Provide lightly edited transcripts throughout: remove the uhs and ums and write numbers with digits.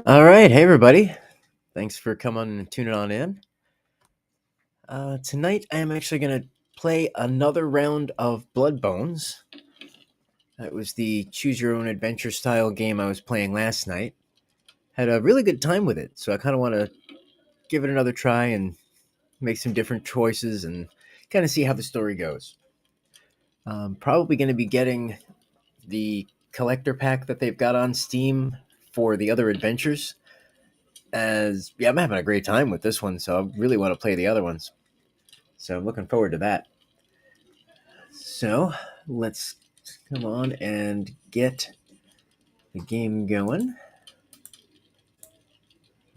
All right, hey everybody. Thanks for coming and tuning on in. Tonight I am actually going to play another round of BloodBones. That was the choose your own adventure style game I was playing last night. Had a really good time with it, so I kind of want to give it another try and make some different choices and kind of see how the story goes. Probably going to be getting the collector pack that they've got on Steam for the other adventures. I'm having a great time with this one, so I really want to play the other ones. So I'm looking forward to that. So let's come on and get the game going.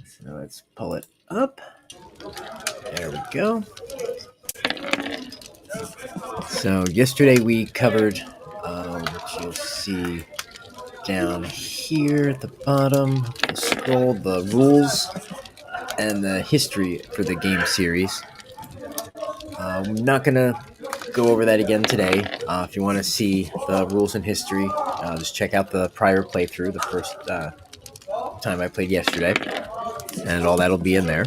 So let's pull it up. There we go. So yesterday we covered, which you'll see down here at the bottom, the scroll, the rules, and the history for the game series. I'm not going to go over that again today. If you want to see the rules and history, just check out the prior playthrough, the first time I played yesterday, and all that'll be in there.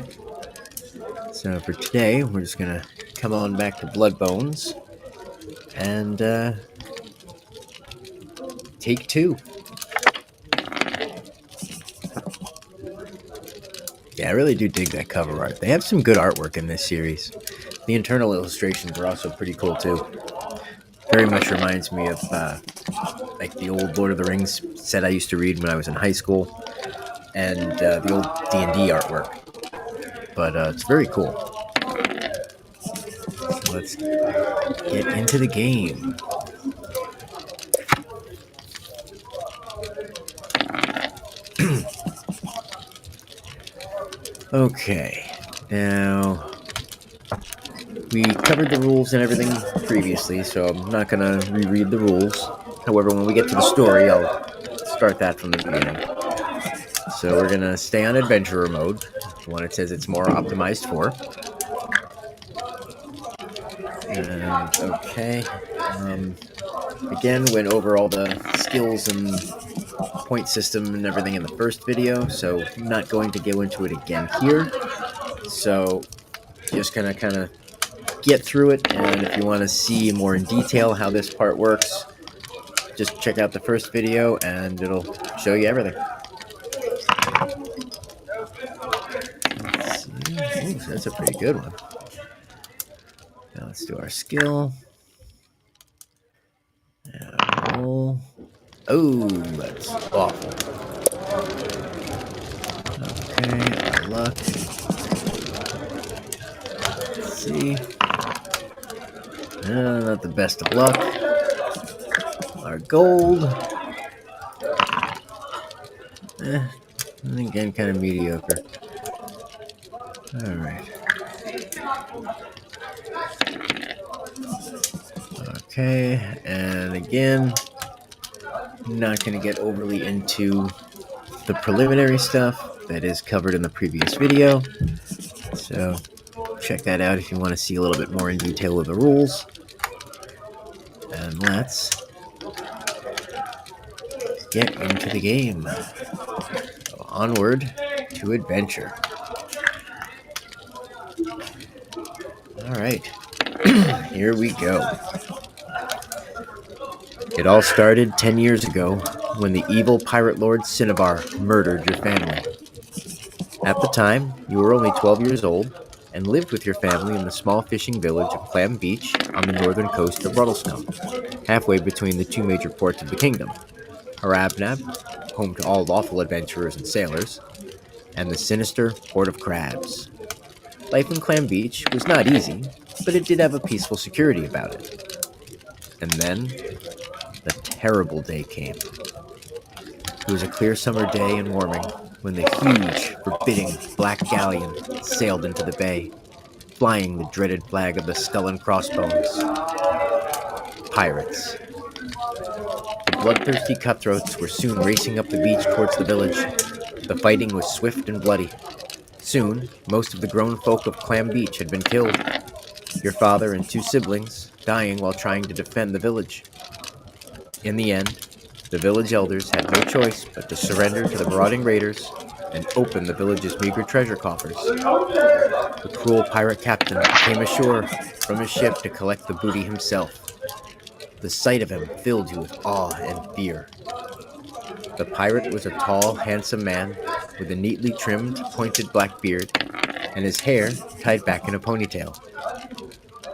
So for today, we're just going to come on back to BloodBones and take two. Yeah, I really do dig that cover art. They have some good artwork in this series. The internal illustrations are also pretty cool too. Very much reminds me of like the old Lord of the Rings set I used to read when I was in high school, and the old D&D artwork. But it's very cool. So let's get into the game. Okay, now we covered the rules and everything previously, so I'm not going to reread the rules. However, when we get to the story, I'll start that from the beginning. So we're going to stay on adventurer mode, the one it says it's more optimized for. And, okay. Again, went over all the skills and point system and everything in the first video, so I'm not going to go into it again here. So just going to kind of get through it, and if you want to see more in detail how this part works, just check out the first video and it'll show you everything. Let's see. Ooh, that's a pretty good one. Now let's do our skill. Roll. Oh, that's awful. Okay, our luck. Let's see. Not the best of luck. Our gold. Again, kind of mediocre. Alright. Okay, and again, not going to get overly into the preliminary stuff that is covered in the previous video. So check that out if you want to see a little bit more in detail of the rules. And let's get into the game. So onward to adventure. Alright, here we go. It all started 10 years ago when the evil pirate lord Cinnabar murdered your family. At the time, you were only 12 years old and lived with your family in the small fishing village of Clam Beach on the northern coast of Ruddlescombe, halfway between the two major ports of the kingdom, Harabnab, home to all lawful adventurers and sailors, and the sinister Port of Crabs. Life in Clam Beach was not easy, but it did have a peaceful security about it. And then, the terrible day came. It was a clear summer day and warming when the huge, forbidding black galleon sailed into the bay, flying the dreaded flag of the Skull and Crossbones. Pirates. The bloodthirsty cutthroats were soon racing up the beach towards the village. The fighting was swift and bloody. Soon, most of the grown folk of Clam Beach had been killed. Your father and two siblings dying while trying to defend the village. In the end, the village elders had no choice but to surrender to the marauding raiders and opened the village's meager treasure coffers. The cruel pirate captain came ashore from his ship to collect the booty himself. The sight of him filled you with awe and fear. The pirate was a tall, handsome man with a neatly trimmed, pointed black beard and his hair tied back in a ponytail.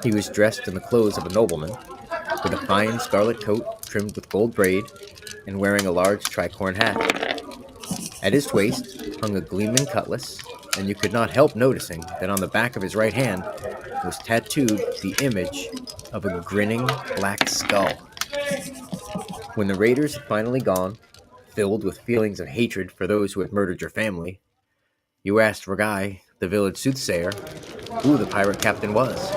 He was dressed in the clothes of a nobleman, with a fine scarlet coat trimmed with gold braid and wearing a large tricorn hat. At his waist hung a gleaming cutlass, and you could not help noticing that on the back of his right hand was tattooed the image of a grinning black skull. When the raiders had finally gone, filled with feelings of hatred for those who had murdered your family, you asked Ragai, the village soothsayer, who the pirate captain was.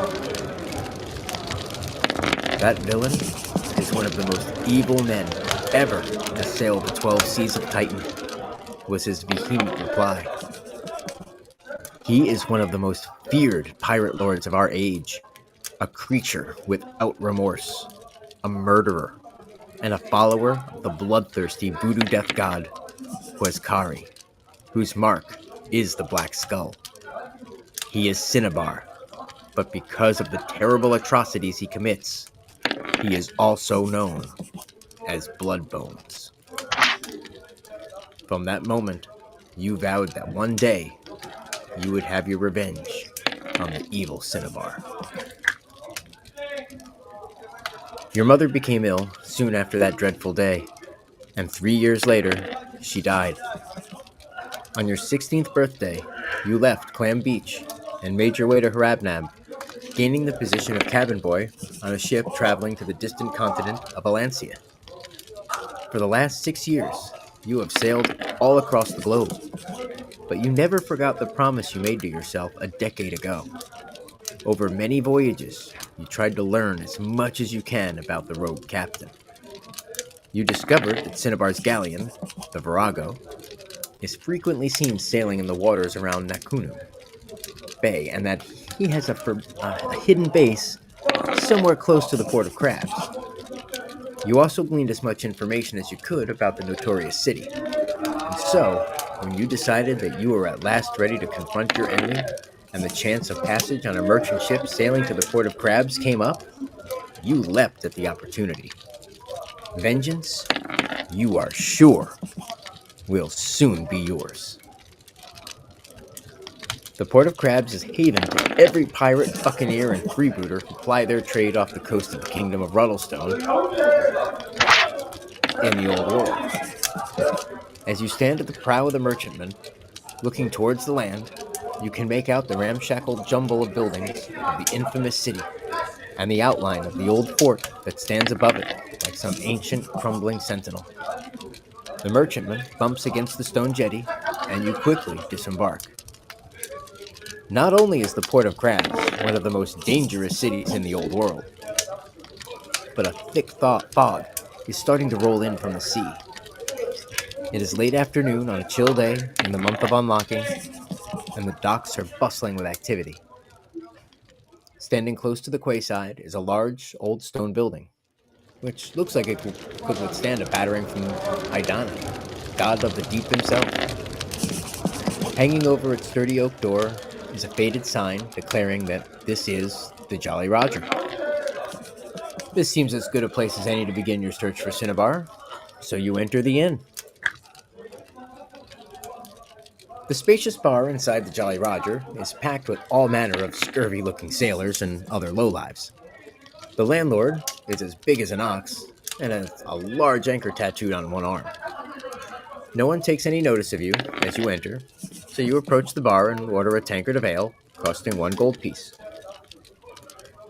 That villain is one of the most evil men ever to sail the 12 seas of Titan, was his vehement reply. He is one of the most feared pirate lords of our age, a creature without remorse, a murderer, and a follower of the bloodthirsty voodoo death god, Quirky, whose mark is the Black Skull. He is Cinnabar, but because of the terrible atrocities he commits, he is also known as BloodBones. From that moment, you vowed that one day you would have your revenge on the evil Cinnabar. Your mother became ill soon after that dreadful day, and 3 years later, she died. On your 16th birthday, you left Clam Beach and made your way to Harabnab, gaining the position of cabin boy on a ship traveling to the distant continent of Alancia. For the last 6 years, you have sailed all across the globe, but you never forgot the promise you made to yourself a decade ago. Over many voyages, you tried to learn as much as you can about the rogue captain. You discovered that Cinnabar's galleon, the Virago, is frequently seen sailing in the waters around Nakunu Bay, and that he has a hidden base somewhere close to the Port of Crabs. You also gleaned as much information as you could about the notorious city. And so, when you decided that you were at last ready to confront your enemy, and the chance of passage on a merchant ship sailing to the Port of Crabs came up, you leapt at the opportunity. Vengeance, you are sure, will soon be yours. The Port of Crabs is haven to every pirate, buccaneer, and freebooter who ply their trade off the coast of the Kingdom of Ruddlestone in the Old World. As you stand at the prow of the merchantman, looking towards the land, you can make out the ramshackle jumble of buildings of the infamous city, and the outline of the old fort that stands above it like some ancient, crumbling sentinel. The merchantman bumps against the stone jetty, and you quickly disembark. Not only is the Port of Crabs one of the most dangerous cities in the Old World, but a thick fog is starting to roll in from the sea. It is late afternoon on a chill day in the month of unlocking, and the docks are bustling with activity. Standing close to the quayside is a large, old stone building, which looks like it could withstand a battering from Idana, god of the deep himself. Hanging over its sturdy oak door is a faded sign declaring that this is the Jolly Roger. This seems as good a place as any to begin your search for Cinnabar, so you enter the inn. The spacious bar inside the Jolly Roger is packed with all manner of scurvy-looking sailors and other lowlives. The landlord is as big as an ox and has a large anchor tattooed on one arm. No one takes any notice of you as you enter, so you approach the bar and order a tankard of ale, costing 1 gold piece.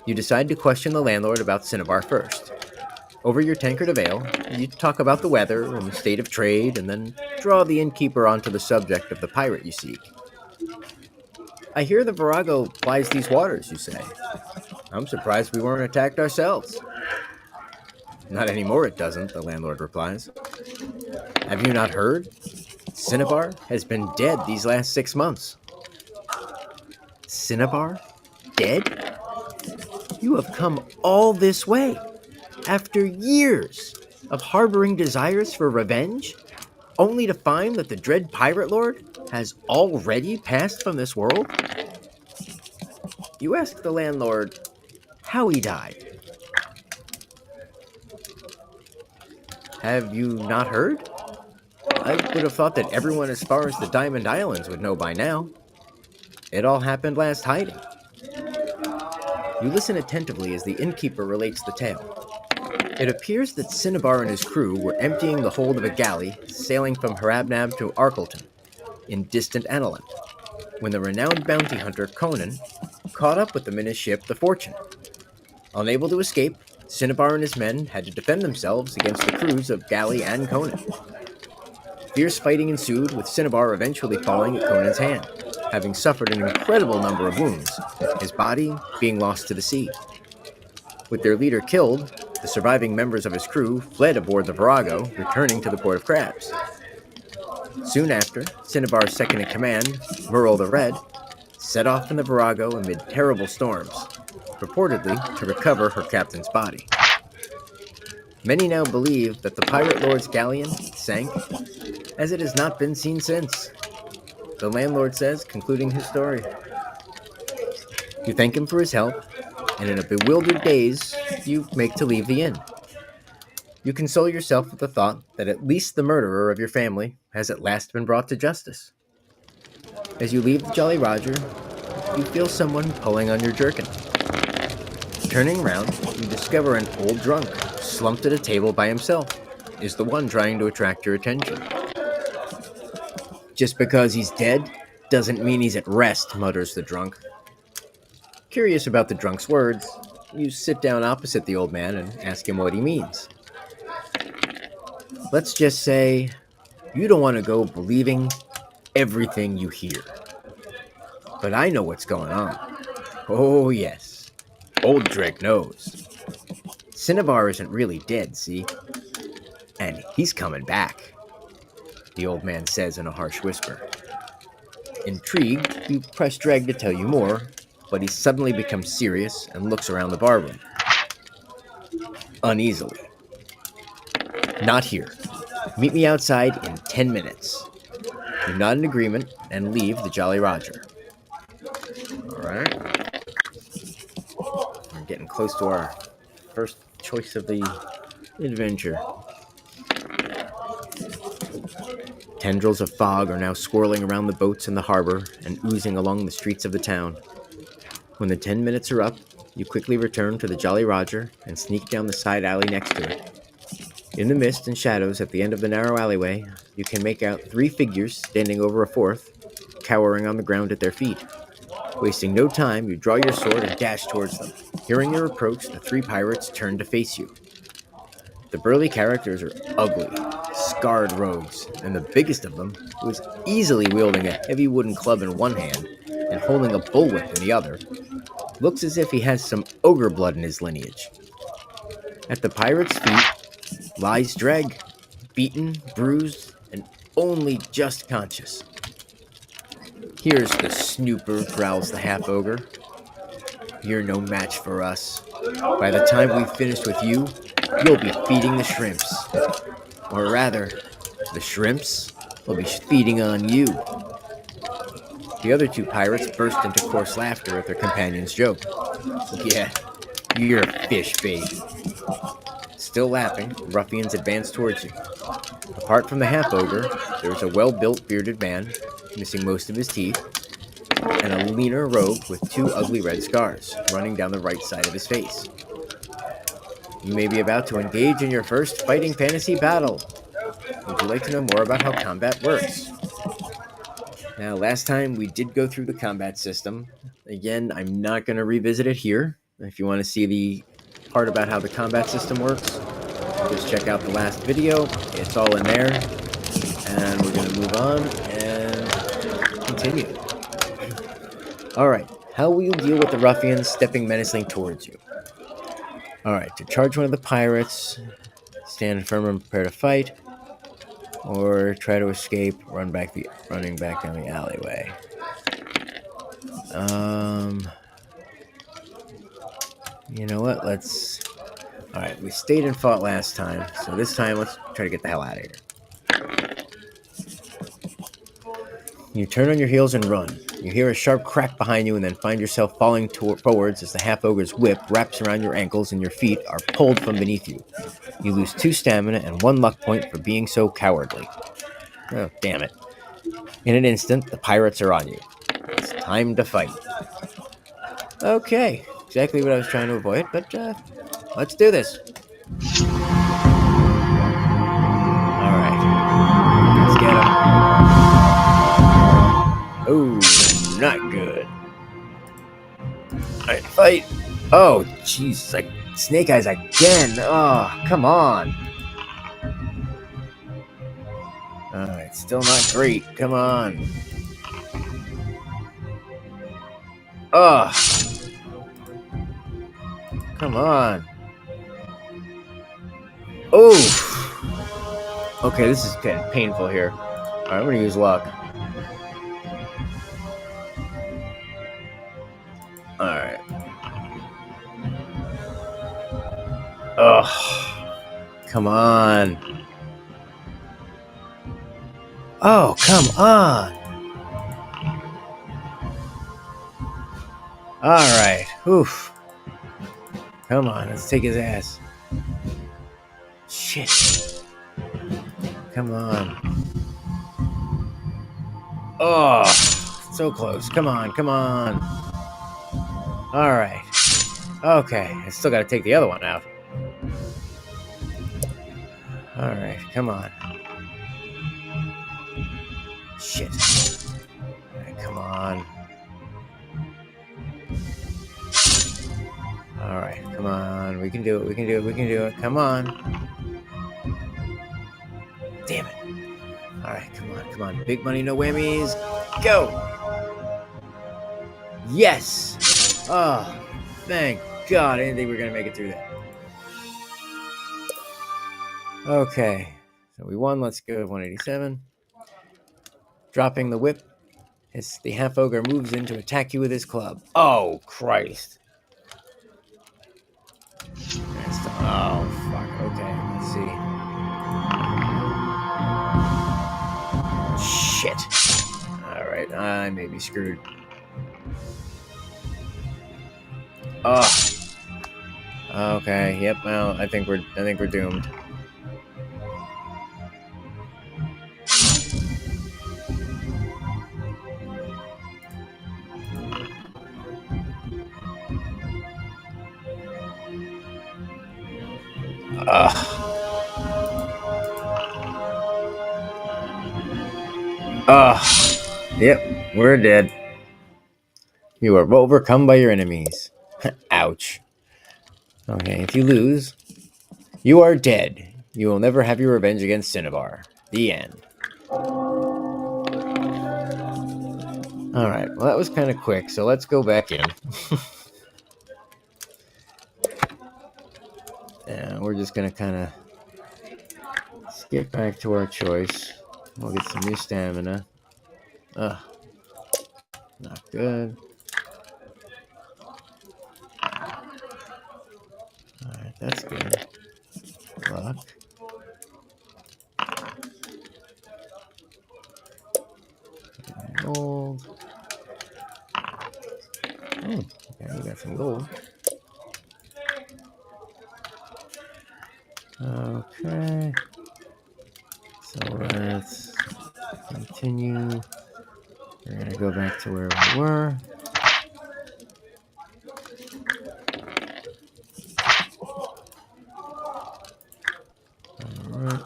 You decide to question the landlord about Cinnabar first. Over your tankard of ale, you talk about the weather and the state of trade, and then draw the innkeeper onto the subject of the pirate you seek. I hear the Virago plies these waters, you say. I'm surprised we weren't attacked ourselves. Not anymore it doesn't, the landlord replies. Have you not heard? Cinnabar has been dead these last 6 months. Cinnabar? Dead? You have come all this way, after years of harboring desires for revenge, only to find that the dread pirate lord has already passed from this world? You ask the landlord how he died. Have you not heard? I would have thought that everyone as far as the Diamond Islands would know by now. It all happened last hiding. You listen attentively as the innkeeper relates the tale. It appears that Cinnabar and his crew were emptying the hold of a galley sailing from Harabnab to Arkleton, in distant Aneland, when the renowned bounty hunter Conan caught up with them in his ship, the Fortune. Unable to escape, Cinnabar and his men had to defend themselves against the crews of Galley and Conan. Fierce fighting ensued, with Cinnabar eventually falling at Conan's hand, having suffered an incredible number of wounds, his body being lost to the sea. With their leader killed, the surviving members of his crew fled aboard the Virago, returning to the Port of Crabs. Soon after, Cinnabar's second-in-command, Merle the Red, set off in the Virago amid terrible storms, purportedly to recover her captain's body. Many now believe that the pirate lord's galleon sank, as it has not been seen since, the landlord says, concluding his story. You thank him for his help, and in a bewildered daze, you make to leave the inn. You console yourself with the thought that at least the murderer of your family has at last been brought to justice. As you leave the Jolly Roger, you feel someone pulling on your jerkin. Turning around, you discover an old drunk, slumped at a table by himself, is the one trying to attract your attention. Just because he's dead doesn't mean he's at rest, mutters the drunk. Curious about the drunk's words, you sit down opposite the old man and ask him what he means. Let's just say you don't want to go believing everything you hear. But I know what's going on. Oh yes, old Drake knows. Cinnabar isn't really dead, see? And he's coming back, the old man says in a harsh whisper. Intrigued, you press Dreg to tell you more, but he suddenly becomes serious and looks around the barroom. Uneasily. Not here. Meet me outside in 10 minutes. You nod in agreement and leave the Jolly Roger. Alright. We're getting close to our first choice of the adventure. Tendrils of fog are now swirling around the boats in the harbor and oozing along the streets of the town. When the 10 minutes are up, you quickly return to the Jolly Roger and sneak down the side alley next to it. In the mist and shadows at the end of the narrow alleyway, you can make out 3 figures standing over a 4th, cowering on the ground at their feet. Wasting no time, you draw your sword and dash towards them. Hearing your approach, the 3 pirates turn to face you. The burly characters are ugly, scarred rogues, and the biggest of them, who is easily wielding a heavy wooden club in one hand and holding a bullwhip in the other, looks as if he has some ogre blood in his lineage. At the pirate's feet lies Dreg, beaten, bruised, and only just conscious. Here's the snooper, growls the half-ogre. You're no match for us. By the time we've finished with you, you'll be feeding the shrimps. Or rather, the shrimps will be feeding on you. The other 2 pirates burst into coarse laughter at their companion's joke. Yeah, you're fish bait. Still laughing, the ruffians advance towards you. Apart from the half-ogre, there is a well-built bearded man, missing most of his teeth, and a leaner rogue with 2 ugly red scars running down the right side of his face. You may be about to engage in your first Fighting Fantasy battle. Would you like to know more about how combat works? Now, last time we did go through the combat system. Again, I'm not going to revisit it here. If you want to see the part about how the combat system works, just check out the last video. It's all in there. And we're going to move on and continue. Alright, how will you deal with the ruffians stepping menacingly towards you? Alright, to charge one of the pirates, stand firm and prepare to fight, or try to escape, running back down the alleyway. You know what, alright, we stayed and fought last time, so this time let's try to get the hell out of here. You turn on your heels and run. You hear a sharp crack behind you and then find yourself falling forwards as the half-ogre's whip wraps around your ankles and your feet are pulled from beneath you. You lose 2 stamina and 1 luck point for being so cowardly. Oh, damn it. In an instant, the pirates are on you. It's time to fight. Okay, exactly what I was trying to avoid, but let's do this. Alright, let's get him. Oh, not good. Alright, fight. Oh, jeez, like Snake Eyes again. Oh, come on. Alright, still not great. Come on. Oh, come on. Oh. Okay, this is getting painful here. Alright, I'm gonna use luck. Alright. Oh, come on. Oh, come on. Alright. Oof. Come on, let's take his ass. Shit. Come on. Oh, so close. Come on, come on. Alright. Okay, I still gotta take the other one out. Alright, come on. Shit. Alright, come on. Alright, come on. We can do it, we can do it, we can do it. Come on. Damn it. Alright, come on, come on. Big money, no whammies. Go! Yes! Oh, thank God. I didn't think we were going to make it through that. Okay, so we won. Let's go 187. Dropping the whip, as the half-ogre moves in to attack you with his club. Oh, Christ. Oh, fuck. Okay, let's see. Shit. Alright, I may be screwed. Oh. Okay, yep, well, I think we're doomed. Yep, we're dead. You are overcome by your enemies. Ouch. Okay, if you lose, you are dead. You will never have your revenge against Cinnabar. The end. Alright, well that was kind of quick, so let's go back in. And we're just going to kind of skip back to our choice. We'll get some new stamina. Ugh. Not good. Alright, that's good. Luck. Gold. Oh, okay, we got some gold. Okay. So let's continue. We're going to go back to where we were. Alright.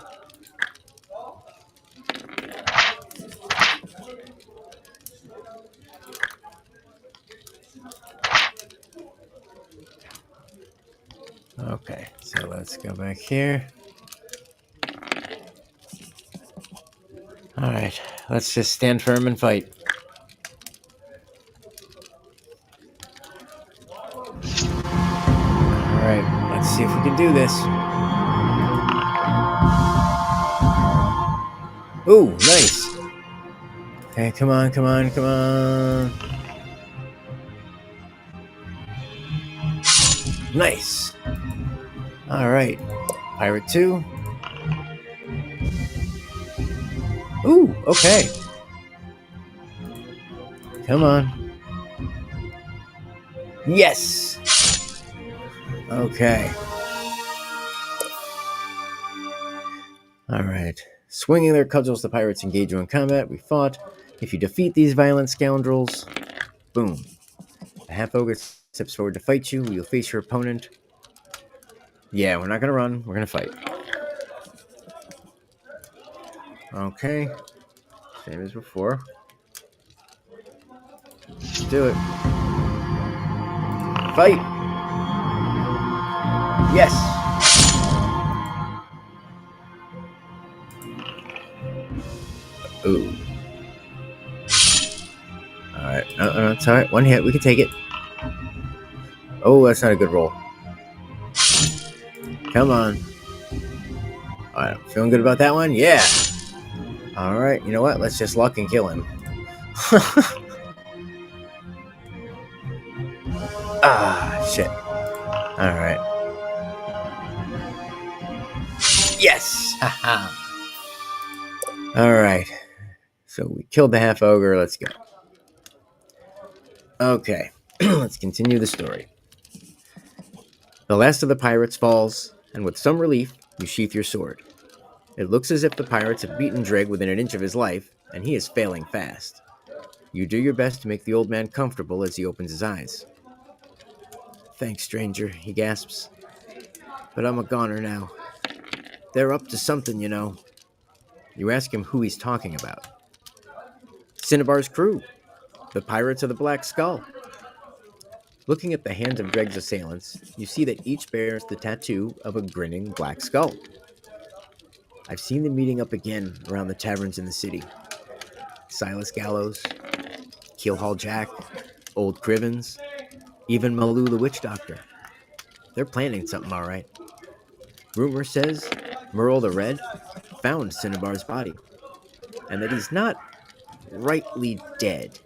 Okay, so let's go back here. Alright, let's just stand firm and fight. Alright, let's see if we can do this. Ooh, nice. Okay, come on, come on, come on. Nice. Alright, Pirate 2. Ooh, okay. Come on. Yes! Okay. Alright. Swinging their cudgels, the pirates engage you in combat. We fought. If you defeat these violent scoundrels, boom. The half-ogre steps forward to fight you. You'll face your opponent. Yeah, we're not going to run. We're going to fight. Okay. Same as before. Let's do it. Fight! Yes! Ooh. Alright. It's alright. One hit. We can take it. Oh, that's not a good roll. Come on. Alright. Feeling good about that one? Yeah! Alright. You know what? Let's just luck and kill him. Ah, shit. Alright. Yes! Haha! Alright. So we killed the half-ogre. Let's go. Okay. Let's continue the story. The last of the pirates falls, and with some relief, you sheath your sword. It looks as if the pirates have beaten Dreg within an inch of his life, and he is failing fast. You do your best to make the old man comfortable as he opens his eyes. Thanks, stranger, he gasps. But I'm a goner now. They're up to something, you know. You ask him who he's talking about. Cinnabar's crew. The pirates of the Black Skull. Looking at the hands of Dreg's assailants, you see that each bears the tattoo of a grinning black skull. I've seen them meeting up again around the taverns in the city. Silas Gallows, Keelhaul Jack, Old Crivens, even Malou the Witch Doctor. They're planning something all right. Rumor says Merle the Red found Cinnabar's body, and that he's not rightly dead,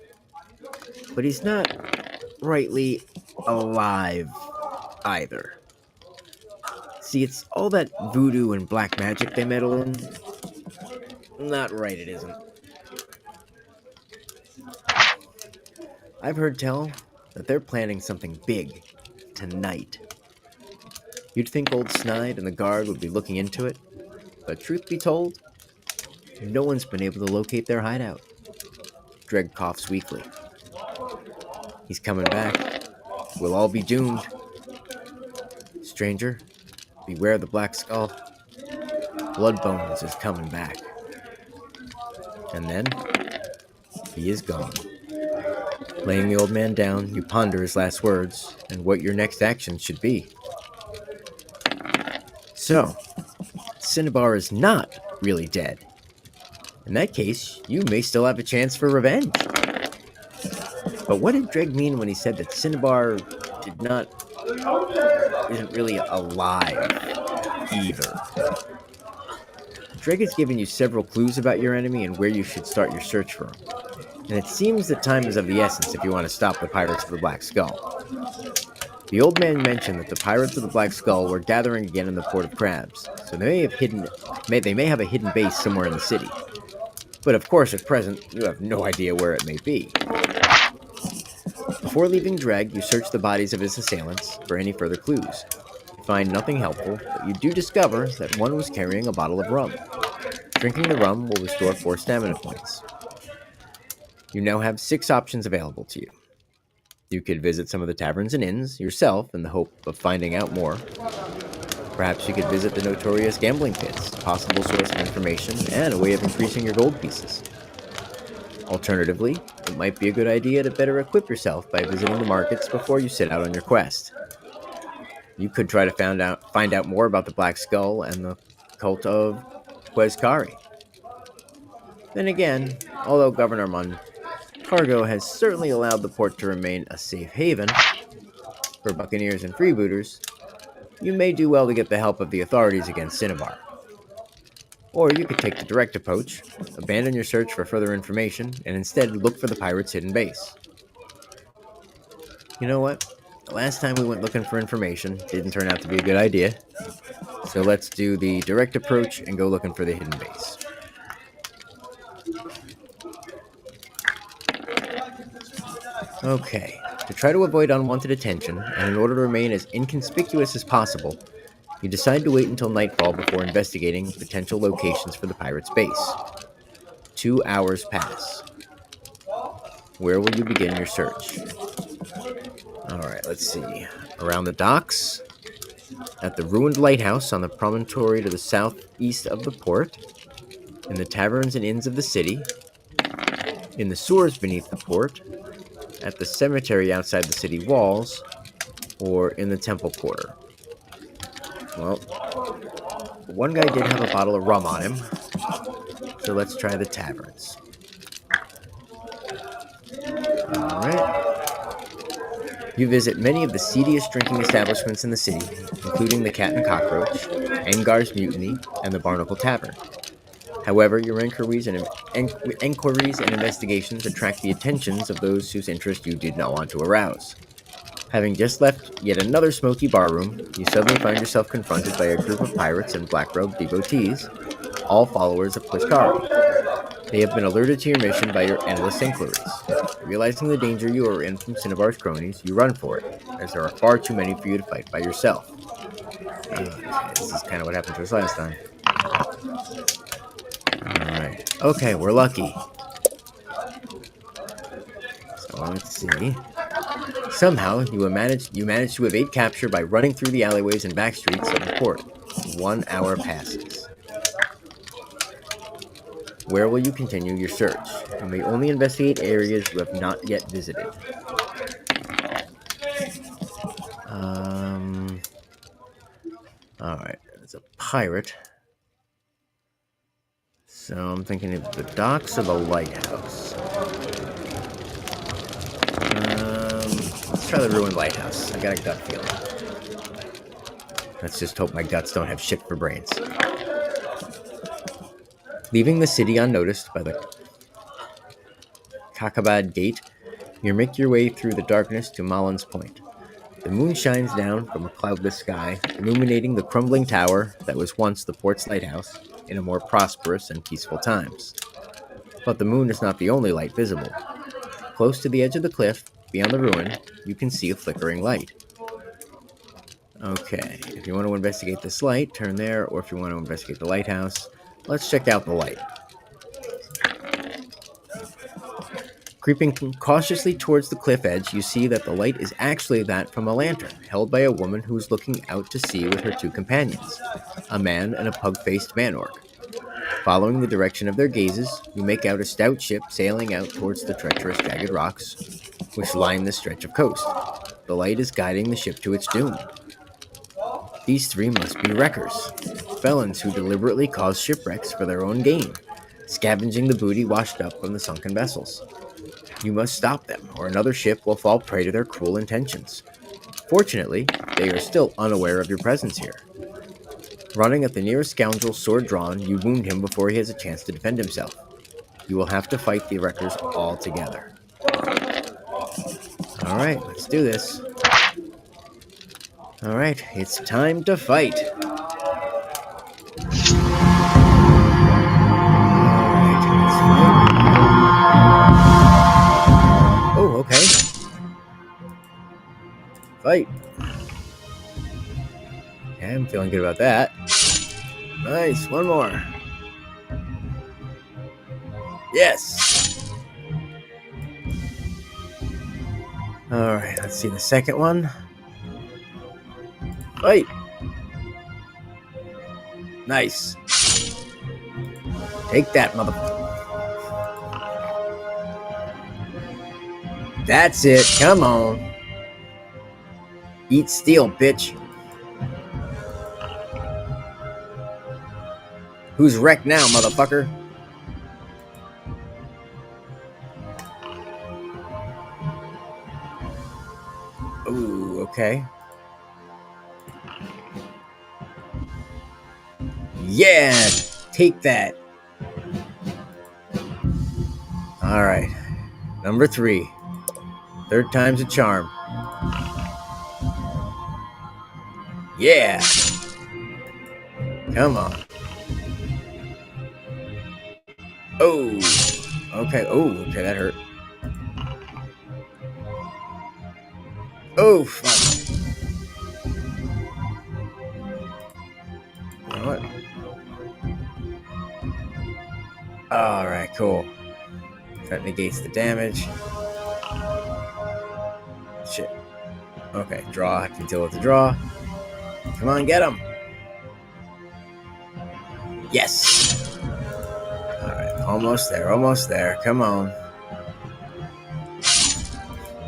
but he's not rightly alive either. See, it's all that voodoo and black magic they meddle in. Not right, it isn't. I've heard tell that they're planning something big tonight. You'd think old Snide and the guard would be looking into it, but truth be told, no one's been able to locate their hideout. Dreg coughs weakly. He's coming back. We'll all be doomed. Stranger, beware the Black Skull. BloodBones is coming back. And then, he is gone. Laying the old man down, you ponder his last words and what your next action should be. So, Cinnabar is not really dead. In that case, you may still have a chance for revenge. But what did Dreg mean when he said that Cinnabar isn't really alive either? Dreg has given you several clues about your enemy and where you should start your search for him. And it seems that time is of the essence if you want to stop the pirates of the Black Skull. The old man mentioned that the pirates of the Black Skull were gathering again in the Port of Crabs, so they may have a hidden base somewhere in the city. But of course, at present, you have no idea where it may be. Before leaving Dreg, you search the bodies of his assailants for any further clues. You find nothing helpful, but you do discover that one was carrying a bottle of rum. Drinking the rum will restore 4 stamina points. You now have 6 options available to you. You could visit some of the taverns and inns yourself in the hope of finding out more. Perhaps you could visit the notorious gambling pits, a possible source of information and a way of increasing your gold pieces. Alternatively, it might be a good idea to better equip yourself by visiting the markets before you set out on your quest. You could try to find out more about the Black Skull and the cult of Quezcari. Then again, although Governor Moncargo has certainly allowed the port to remain a safe haven for buccaneers and freebooters, you may do well to get the help of the authorities against Cinnabar. Or you could take the direct approach, abandon your search for further information, and instead look for the pirates' hidden base. You know what? The last time we went looking for information didn't turn out to be a good idea, so let's do the direct approach and go looking for the hidden base. Okay, to try to avoid unwanted attention, and in order to remain as inconspicuous as possible, you decide to wait until nightfall before investigating potential locations for the pirate's base. 2 hours pass. Where will you begin your search? Alright, let's see. Around the docks, at the ruined lighthouse on the promontory to the southeast of the port, in the taverns and inns of the city, in the sewers beneath the port, at the cemetery outside the city walls, or in the temple quarter. Well, one guy did have a bottle of rum on him, so let's try the taverns. Alright. You visit many of the seediest drinking establishments in the city, including the Cat and Cockroach, Engar's Mutiny, and the Barnacle Tavern. However, your inquiries and investigations attract the attentions of those whose interest you did not want to arouse. Having just left yet another smoky barroom, you suddenly find yourself confronted by a group of pirates and black-robed devotees, all followers of Quirky. They have been alerted to your mission by your endless inquiries. Realizing the danger you are in from Cinnabar's cronies, you run for it, as there are far too many for you to fight by yourself. This is kind of what happened to us last time. Alright. Okay, we're lucky. So let's see. Somehow, you manage to evade capture by running through the alleyways and back streets of the port. 1 hour passes. Where will you continue your search? You may only investigate areas you have not yet visited. Alright, it's a pirate. So I'm thinking of the docks or the lighthouse. Let's try the ruined lighthouse. I got a gut feeling. Let's just hope my guts don't have shit for brains. Leaving the city unnoticed by the Kakabad Gate, you make your way through the darkness to Malin's Point. The moon shines down from a cloudless sky, illuminating the crumbling tower that was once the port's lighthouse in a more prosperous and peaceful times. But the moon is not the only light visible. Close to the edge of the cliff, beyond the ruin, you can see a flickering light. Okay, if you want to investigate this light, turn there, or if you want to investigate the lighthouse, let's check out the light. Creeping cautiously towards the cliff edge, you see that the light is actually that from a lantern, held by a woman who is looking out to sea with her two companions, a man and a pug-faced man-orc. Following the direction of their gazes, you make out a stout ship sailing out towards the treacherous jagged rocks, which line the stretch of coast. The light is guiding the ship to its doom. These three must be wreckers, felons who deliberately cause shipwrecks for their own gain, scavenging the booty washed up from the sunken vessels. You must stop them, or another ship will fall prey to their cruel intentions. Fortunately, they are still unaware of your presence here. Running at the nearest scoundrel, sword drawn, you wound him before he has a chance to defend himself. You will have to fight the wreckers all together. Alright, let's do this. Alright, it's time to fight. Oh, okay. Fight. Okay, I'm feeling good about that. Nice, one more. Yes! Alright, let's see the second one. Fight! Nice. Take that, motherfucker. That's it, come on. Eat steel, bitch. Who's wrecked now, motherfucker? Ooh, okay. Yeah! Take that. Alright. Number 3. Third time's a charm. Yeah! Come on. Oh! Okay, oh, okay, that hurt. Oh, fuck. You know what? Alright, cool. That negates the damage. Shit. Okay, draw. I can deal with the draw. Come on, get him. Yes. Alright, almost there, almost there. Come on.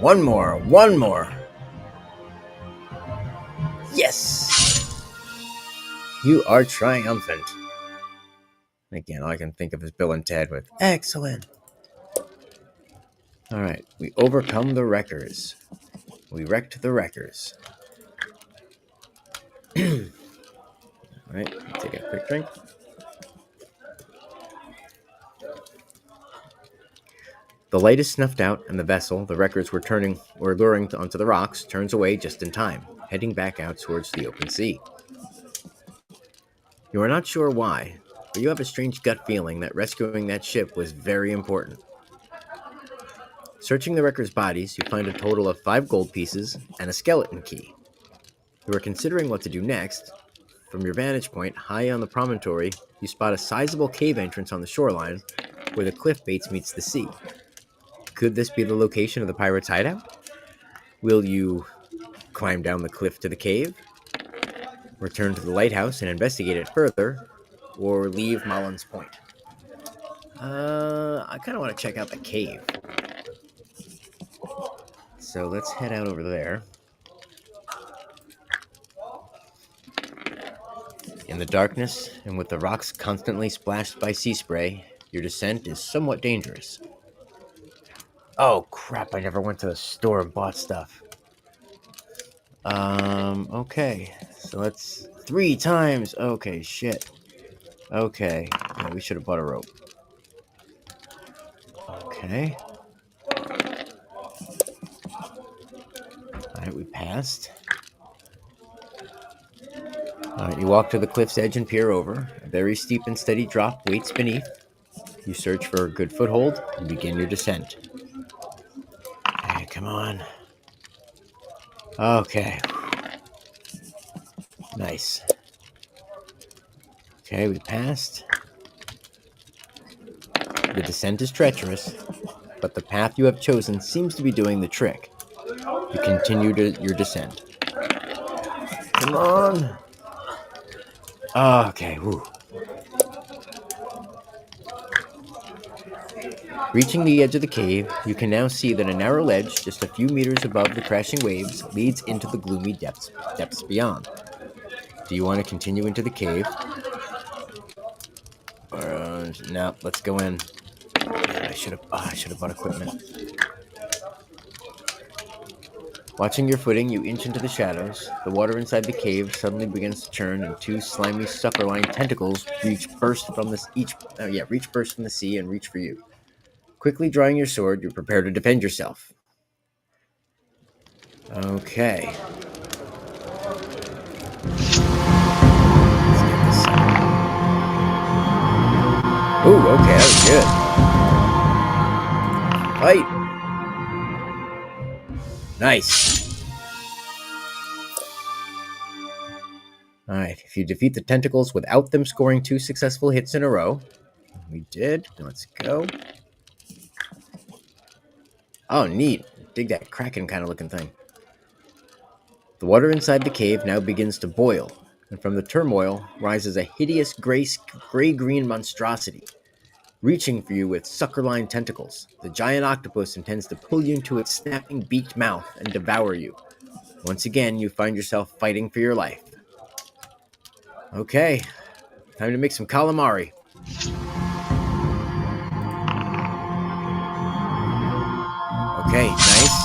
One more. Yes. You are triumphant. Again, all I can think of is Bill and Ted with excellent. Alright, we overcome the wreckers. We wrecked the wreckers. Alright, take a quick drink. The light is snuffed out, and the vessel the wreckers were luring onto the rocks turns away just in time, heading back out towards the open sea. You are not sure why, but you have a strange gut feeling that rescuing that ship was very important. Searching the wreckers' bodies, you find a total of 5 gold pieces and a skeleton key. You are considering what to do next. From your vantage point, high on the promontory, you spot a sizable cave entrance on the shoreline, where the cliff base meets the sea. Could this be the location of the pirates' hideout? Will you climb down the cliff to the cave, return to the lighthouse and investigate it further, or leave Mullen's Point? I kind of want to check out the cave. So let's head out over there. In the darkness, and with the rocks constantly splashed by sea spray, your descent is somewhat dangerous. Oh crap, I never went to the store and bought stuff. Okay. So that's 3 times. Okay, shit. Okay. Yeah, we should have bought a rope. Okay. Alright, we passed. Alright, you walk to the cliff's edge and peer over. A very steep and steady drop waits beneath. You search for a good foothold and begin your descent. Okay, come on. Okay. Nice. Okay, we passed. The descent is treacherous, but the path you have chosen seems to be doing the trick. You continue your descent. Come on. Okay, whew. Reaching the edge of the cave, you can now see that a narrow ledge, just a few meters above the crashing waves, leads into the gloomy depths beyond. Do you want to continue into the cave? No, let's go in. I should have bought equipment. Watching your footing, you inch into the shadows. The water inside the cave suddenly begins to churn, and 2 slimy, sucker-lined tentacles burst from the sea and reach for you. Quickly drawing your sword, you prepare to defend yourself. Okay. Ooh, okay, that was good. Fight! Nice. Alright, if you defeat the tentacles without them scoring 2 successful hits in a row. We did. Let's go. Oh, neat. Dig that kraken kind of looking thing. The water inside the cave now begins to boil, and from the turmoil rises a hideous gray-green monstrosity. Reaching for you with sucker-lined tentacles, the giant octopus intends to pull you into its snapping beaked mouth and devour you. Once again, you find yourself fighting for your life. Okay, time to make some calamari. Okay, nice.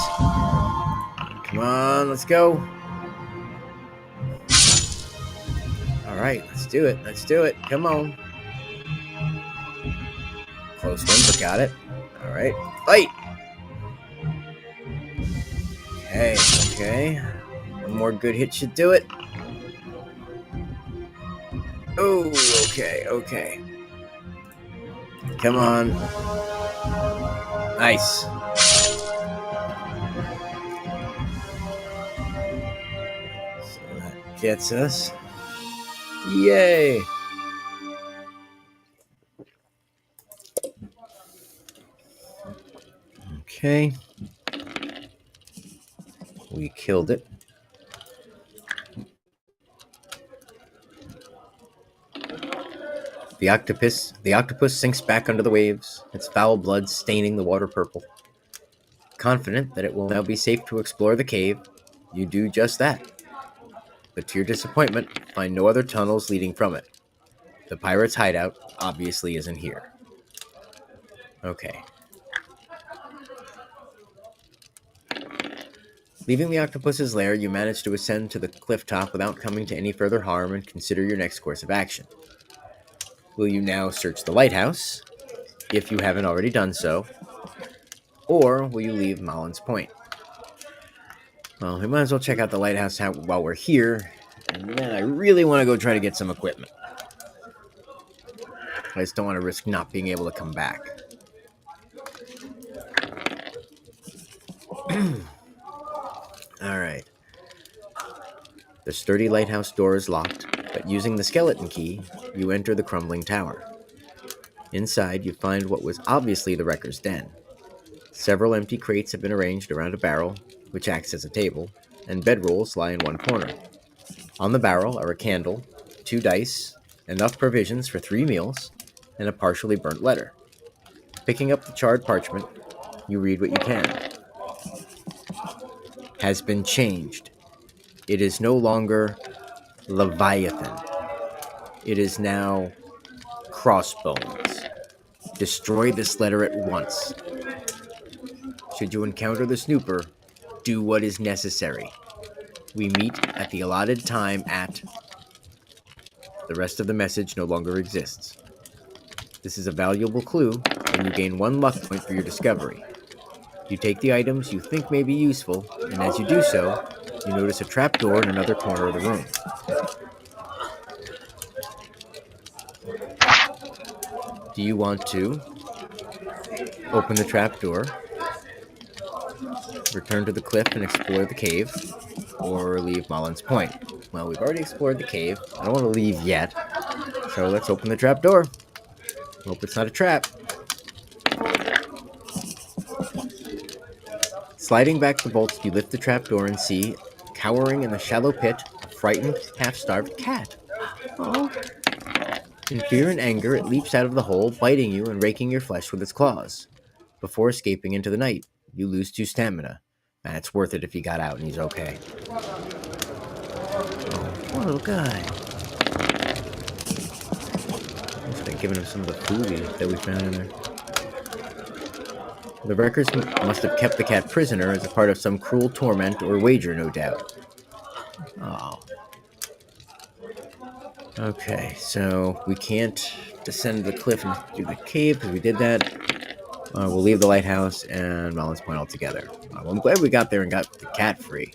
Come on, let's go. Alright, let's do it. Come on. Close one, but got it. Alright, fight! Okay. One more good hit should do it. Oh, okay. Come on. Nice. gets us. Yay! Okay. We killed it. The octopus sinks back under the waves, its foul blood staining the water purple. Confident that it will now be safe to explore the cave, you do just that. But to your disappointment, find no other tunnels leading from it. The pirate's hideout obviously isn't here. Okay. Leaving the octopus's lair, you manage to ascend to the cliff top without coming to any further harm and consider your next course of action. Will you now search the lighthouse, if you haven't already done so, or will you leave Mullen's Point? Well, we might as well check out the lighthouse while we're here, and then I really want to go try to get some equipment. I just don't want to risk not being able to come back. Alright. The sturdy lighthouse door is locked, but using the skeleton key, you enter the crumbling tower. Inside, you find what was obviously the wrecker's den. Several empty crates have been arranged around a barrel, which acts as a table, and bedrolls lie in one corner. On the barrel are a candle, 2 dice, enough provisions for 3 meals, and a partially burnt letter. Picking up the charred parchment, you read what you can. Has been changed. It is no longer Leviathan. It is now Crossbones. Destroy this letter at once. Should you encounter the snooper, do what is necessary. We meet at the allotted time at... The rest of the message no longer exists. This is a valuable clue, and you gain 1 luck point for your discovery. You take the items you think may be useful, and as you do so, you notice a trapdoor in another corner of the room. Do you want to open the trapdoor, return to the cliff and explore the cave, or leave Mullen's Point? Well, we've already explored the cave. I don't want to leave yet, so let's open the trapdoor. Hope it's not a trap. Sliding back the bolts, you lift the trapdoor and see, cowering in the shallow pit, a frightened, half-starved cat. Oh. In fear and anger, it leaps out of the hole, biting you and raking your flesh with its claws. Before escaping into the night, you lose 2 stamina. And it's worth it if he got out and he's okay. Oh, poor little guy. I've been giving him some of the food that we found in there. The wreckers must have kept the cat prisoner as a part of some cruel torment or wager, no doubt. Oh. Okay, so we can't descend the cliff and do the cave because we did that. We'll leave the lighthouse and Mullen's Point altogether. Well, I'm glad we got there and got the cat free.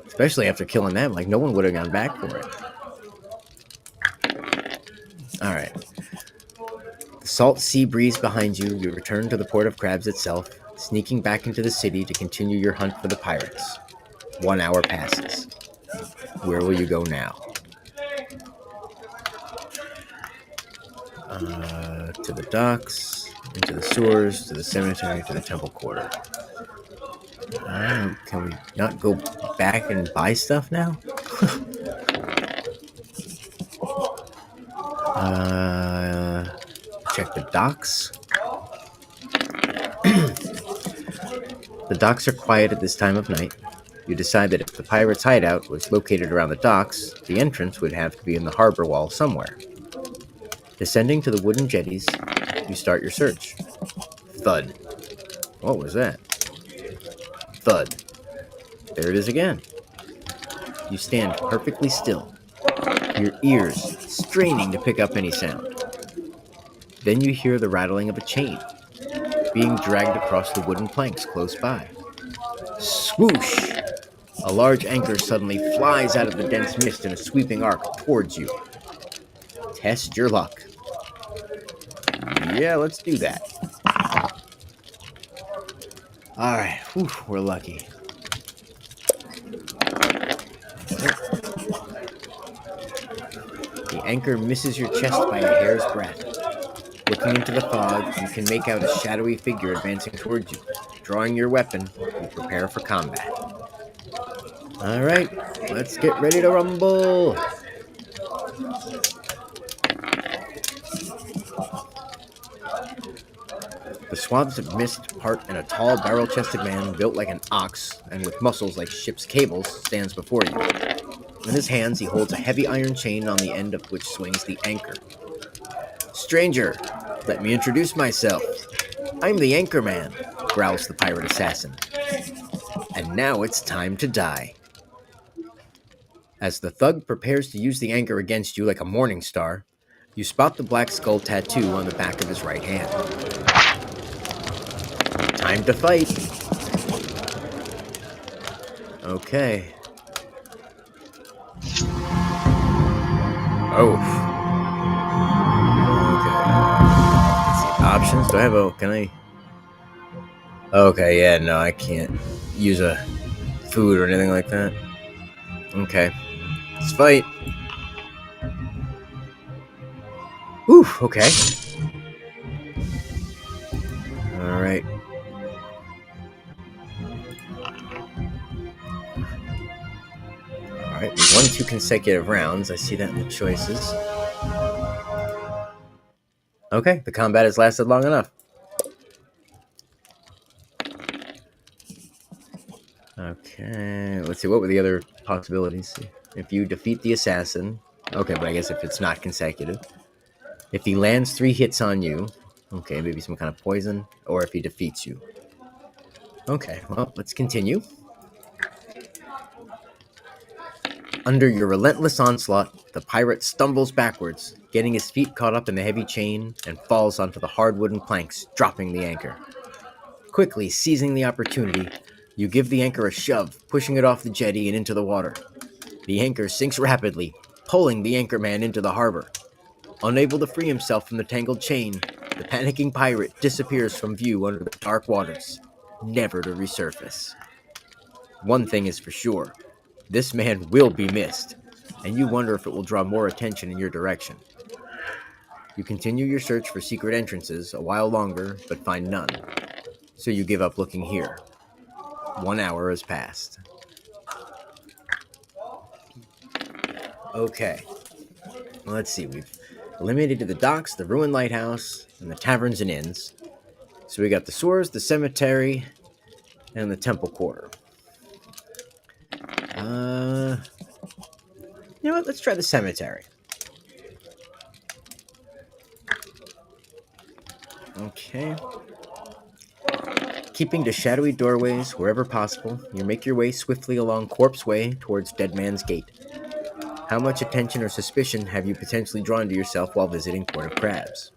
Especially after killing them, like no one would have gone back for it. Alright. The salt sea breeze behind you, you return to the Port of Crabs itself, sneaking back into the city to continue your hunt for the pirates. 1 hour passes. Where will you go now? To the docks, into the sewers, to the cemetery, to the temple quarter. Can we not go back and buy stuff now? Check the docks. The docks are quiet at this time of night. You decide that if the pirate's hideout was located around the docks, the entrance would have to be in the harbor wall somewhere. Descending to the wooden jetties, you start your search. Thud. What was that? Thud. There it is again. You stand perfectly still, your ears straining to pick up any sound. Then you hear the rattling of a chain being dragged across the wooden planks close by. Swoosh! A large anchor suddenly flies out of the dense mist in a sweeping arc towards you. Test your luck. Yeah, let's do that. Alright, we're lucky. anchor misses your chest by a hair's breadth. Looking into the fog, you can make out a shadowy figure advancing towards you. Drawing your weapon, you prepare for combat. Alright, let's get ready to rumble! The swabs of mist part, and a tall, barrel-chested man built like an ox and with muscles like ship's cables stands before you. In his hands, he holds a heavy iron chain on the end of which swings the anchor. Stranger, let me introduce myself. I'm the Anchor Man, growls the pirate assassin. And now it's time to die. As the thug prepares to use the anchor against you like a morning star, you spot the black skull tattoo on the back of his right hand. Time to fight. Okay. Oh. Okay. Let's see. Options? Do I have a... Can I... Okay, yeah, no, I can't use a food or anything like that. Okay. Let's fight. Ooh, okay. Alright. Alright, we won 2 consecutive rounds. I see that in the choices. Okay, the combat has lasted long enough. Okay, let's see, what were the other possibilities? If you defeat the assassin... Okay, but I guess if it's not consecutive. If he lands 3 hits on you... Okay, maybe some kind of poison. Or if he defeats you. Okay, well, let's continue. Under your relentless onslaught, the pirate stumbles backwards, getting his feet caught up in the heavy chain, and falls onto the hard wooden planks, dropping the anchor. Quickly seizing the opportunity, you give the anchor a shove, pushing it off the jetty and into the water. The anchor sinks rapidly, pulling the anchor man into the harbor. Unable to free himself from the tangled chain, the panicking pirate disappears from view under the dark waters, never to resurface. One thing is for sure. This man will be missed, and you wonder if it will draw more attention in your direction. You continue your search for secret entrances a while longer, but find none. So you give up looking here. 1 hour has passed. Okay. Well, let's see. We've eliminated the docks, the ruined lighthouse, and the taverns and inns. So we got the sewers, the cemetery, and the temple quarter. You know what? Let's try the cemetery. Okay. Keeping to shadowy doorways wherever possible, you make your way swiftly along Corpse Way towards Dead Man's Gate. How much attention or suspicion have you potentially drawn to yourself while visiting Port of Crabs?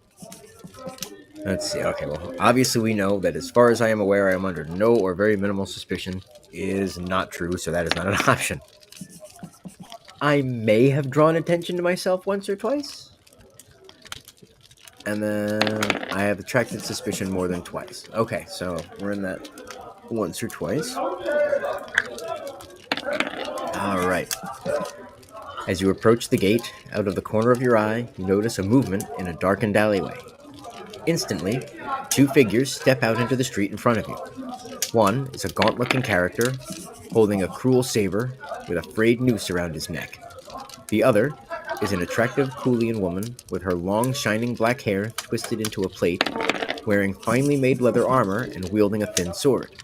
Let's see. Okay, well, obviously we know that as far as I am aware, I am under no or very minimal suspicion is not true, so that is not an option. I may have drawn attention to myself once or twice. And then I have attracted suspicion more than twice. Okay, so we're in that once or twice. Alright. As you approach the gate, out of the corner of your eye, you notice a movement in a darkened alleyway. Instantly, 2 figures step out into the street in front of you. One is a gaunt-looking character, holding a cruel saber with a frayed noose around his neck. The other is an attractive Coolian woman with her long, shining black hair twisted into a plait, wearing finely made leather armor and wielding a thin sword.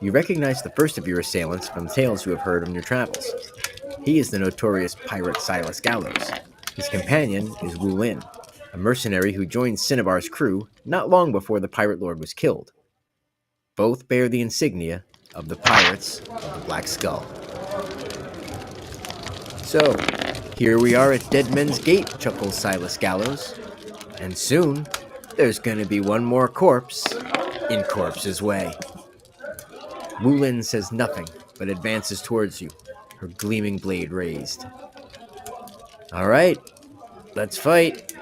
You recognize the first of your assailants from tales you have heard on your travels. He is the notorious pirate Silas Gallows. His companion is Wu Lin, a mercenary who joined Cinnabar's crew not long before the Pirate Lord was killed. Both bear the insignia of the Pirates of the Black Skull. So, here we are at Dead Men's Gate, chuckles Silas Gallows. And soon, there's gonna be one more corpse in Corpse's way. Wu Lin says nothing, but advances towards you, her gleaming blade raised. Alright, let's fight.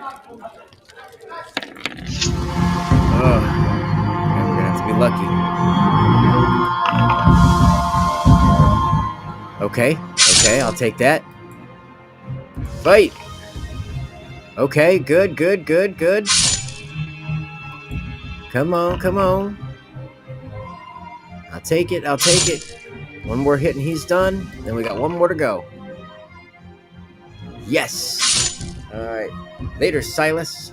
Oh, man, we're gonna have to be lucky. Okay, I'll take that. Fight! Okay, good. Come on. I'll take it. One more hit and he's done. Then we got one more to go. Yes! Alright. Later, Silas.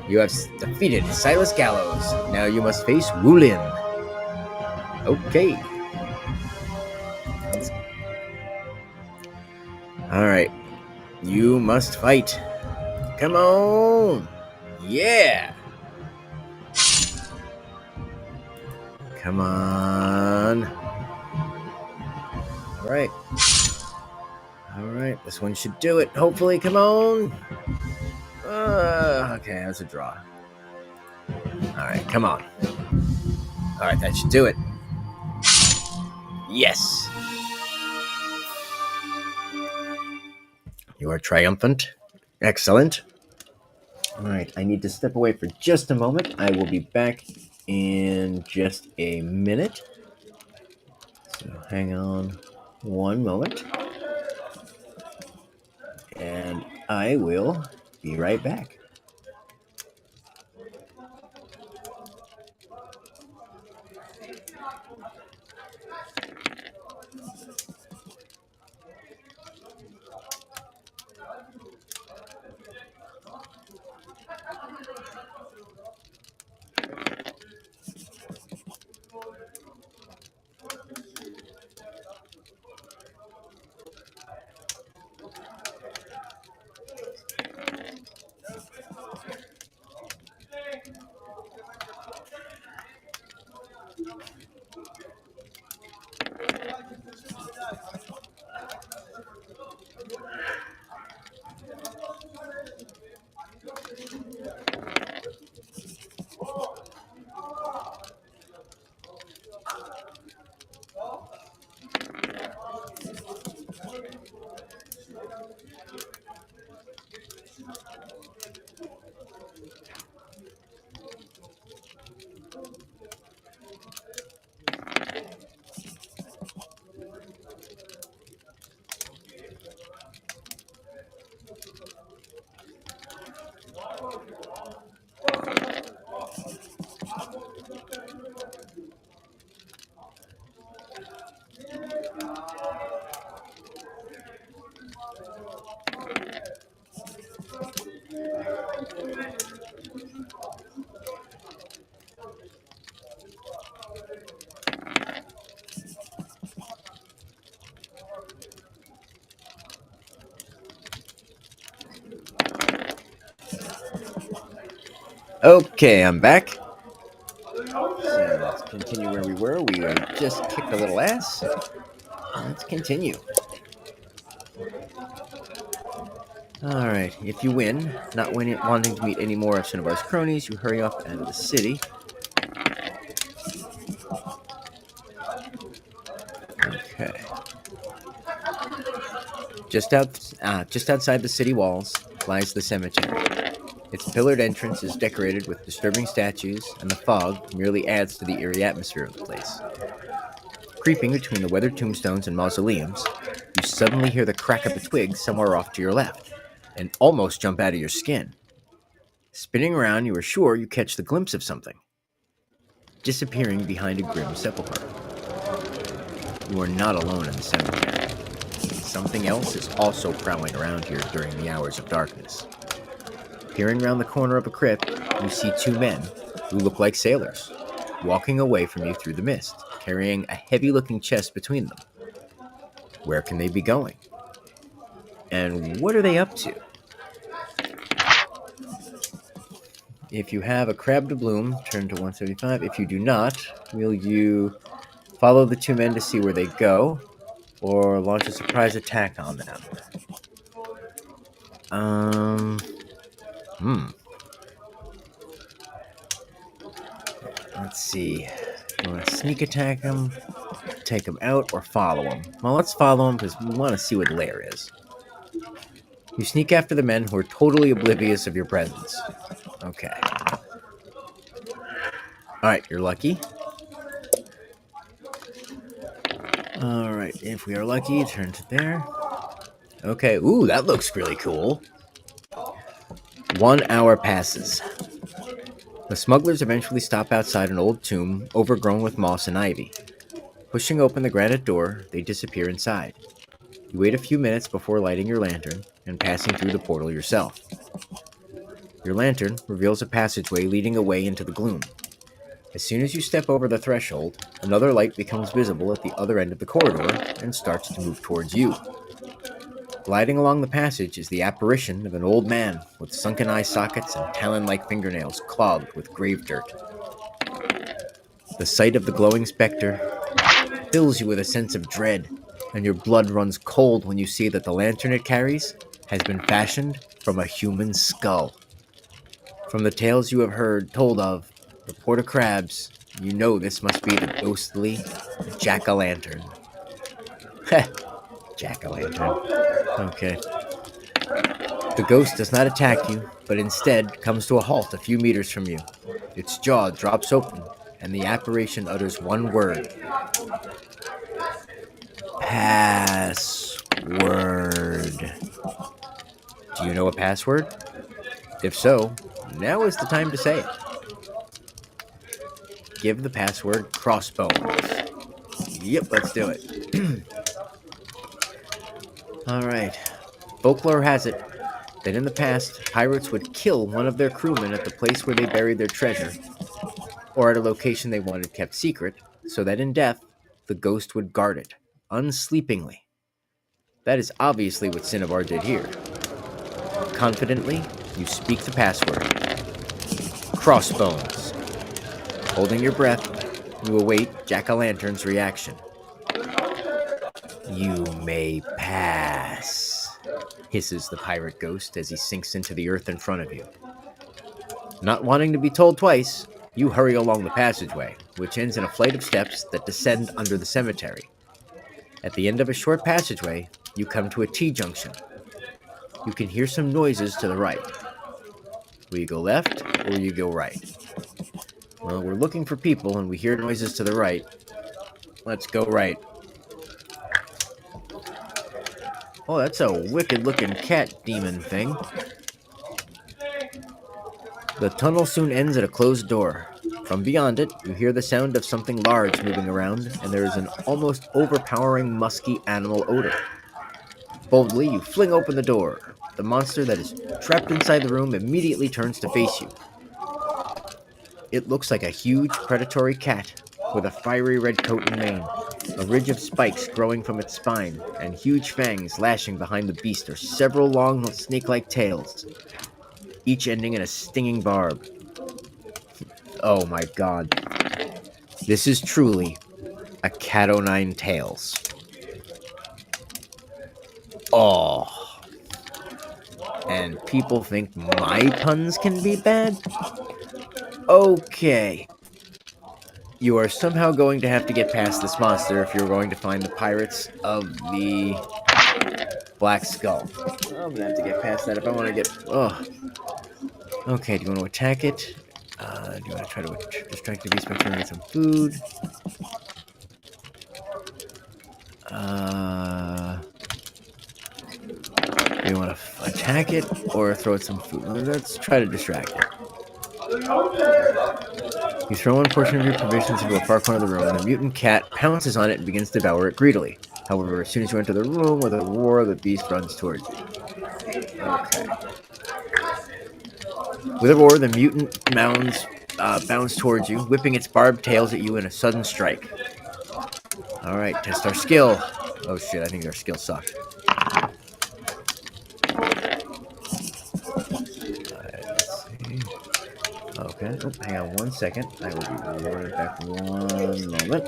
You have defeated Silas Gallows. Now you must face Wulin. Okay. Alright. You must fight. Come on! Yeah! Come on. Alright. Alright, this one should do it. Hopefully, come on. Okay, that's a draw. Alright, come on. Alright, that should do it. Yes! You are triumphant. Excellent. Alright, I need to step away for just a moment. I will be back in just a minute. So hang on one moment. And I will be right back. Okay, I'm back. So let's continue where we were. We just kicked a little ass. Let's continue. Alright, if you win, not wanting to meet any more of Cinnabar's cronies, you hurry off out of the city. Okay. Just outside the city walls lies the cemetery. Its pillared entrance is decorated with disturbing statues, and the fog merely adds to the eerie atmosphere of the place. Creeping between the weathered tombstones and mausoleums, you suddenly hear the crack of a twig somewhere off to your left, and almost jump out of your skin. Spinning around, you are sure you catch the glimpse of something, disappearing behind a grim sepulchre. You are not alone in the cemetery. Something else is also prowling around here during the hours of darkness. Peering round the corner of a crypt, you see two men who look like sailors, walking away from you through the mist, carrying a heavy-looking chest between them. Where can they be going? And what are they up to? If you have a crab doubloon, turn to 175. If you do not, will you follow the two men to see where they go, or launch a surprise attack on them? Let's see. You want to sneak attack them, take them out, or follow them? Well, let's follow them because we want to see what the lair is. You sneak after the men who are totally oblivious of your presence. Okay. Alright, you're lucky. Alright, if we are lucky, turn to there. Okay, ooh, that looks really cool. 1 hour passes. The smugglers eventually stop outside an old tomb overgrown with moss and ivy. Pushing open the granite door, they disappear inside. You wait a few minutes before lighting your lantern and passing through the portal yourself. Your lantern reveals a passageway leading away into the gloom. As soon as you step over the threshold, another light becomes visible at the other end of the corridor and starts to move towards you. Gliding along the passage is the apparition of an old man with sunken eye sockets and talon-like fingernails clogged with grave dirt. The sight of the glowing specter fills you with a sense of dread, and your blood runs cold when you see that the lantern it carries has been fashioned from a human skull. From the tales you have heard told of the Port of Crabs, you know this must be the ghostly jack-o'-lantern. Heh, jack-o'-lantern. Okay. The ghost does not attack you, but instead comes to a halt a few meters from you. Its jaw drops open, and the apparition utters one word. Password. Do you know a password? If so, now is the time to say it. Give the password Crossbones. Yep, let's do it. Alright. Folklore has it that in the past, pirates would kill one of their crewmen at the place where they buried their treasure, or at a location they wanted kept secret, so that in death, the ghost would guard it, unsleepingly. That is obviously what Cinnabar did here. Confidently, you speak the password. Crossbones. Holding your breath, you await Jack-o'-lantern's reaction. You may pass, hisses the pirate ghost as he sinks into the earth in front of you. Not wanting to be told twice, you hurry along the passageway, which ends in a flight of steps that descend under the cemetery. At the end of a short passageway, you come to a T-junction. You can hear some noises to the right. Will you go left or will you go right? Well, we're looking for people and we hear noises to the right. Let's go right. Oh, that's a wicked-looking cat demon thing. The tunnel soon ends at a closed door. From beyond it, you hear the sound of something large moving around, and there is an almost overpowering musky animal odor. Boldly, you fling open the door. The monster that is trapped inside the room immediately turns to face you. It looks like a huge predatory cat, with a fiery red coat and mane. A ridge of spikes growing from its spine, and huge fangs lashing behind the beast are several long snake-like tails, each ending in a stinging barb. Oh my god. This is truly a cat o' nine tails. Oh. And people think my puns can be bad? Okay. You are somehow going to have to get past this monster if you're going to find the pirates of the Black Skull. I'm gonna have to get past that if I want to get... Oh. Okay, do you want to attack it? Do you want to try to distract the beast by trying to get some food? Do you want to attack it or throw it some food? Let's try to distract it. You throw one portion of your provisions into a far corner of the room, and the mutant cat pounces on it and begins to devour it greedily. However, as soon as you enter the room with a roar, the beast runs towards you. Okay. With a roar, the mutant bounds towards you, whipping its barbed tails at you in a sudden strike. Alright, test our skill. Oh shit, I think our skill sucked. Let's see. Okay, oh, hang on 1 second. I will be right back in 1 moment.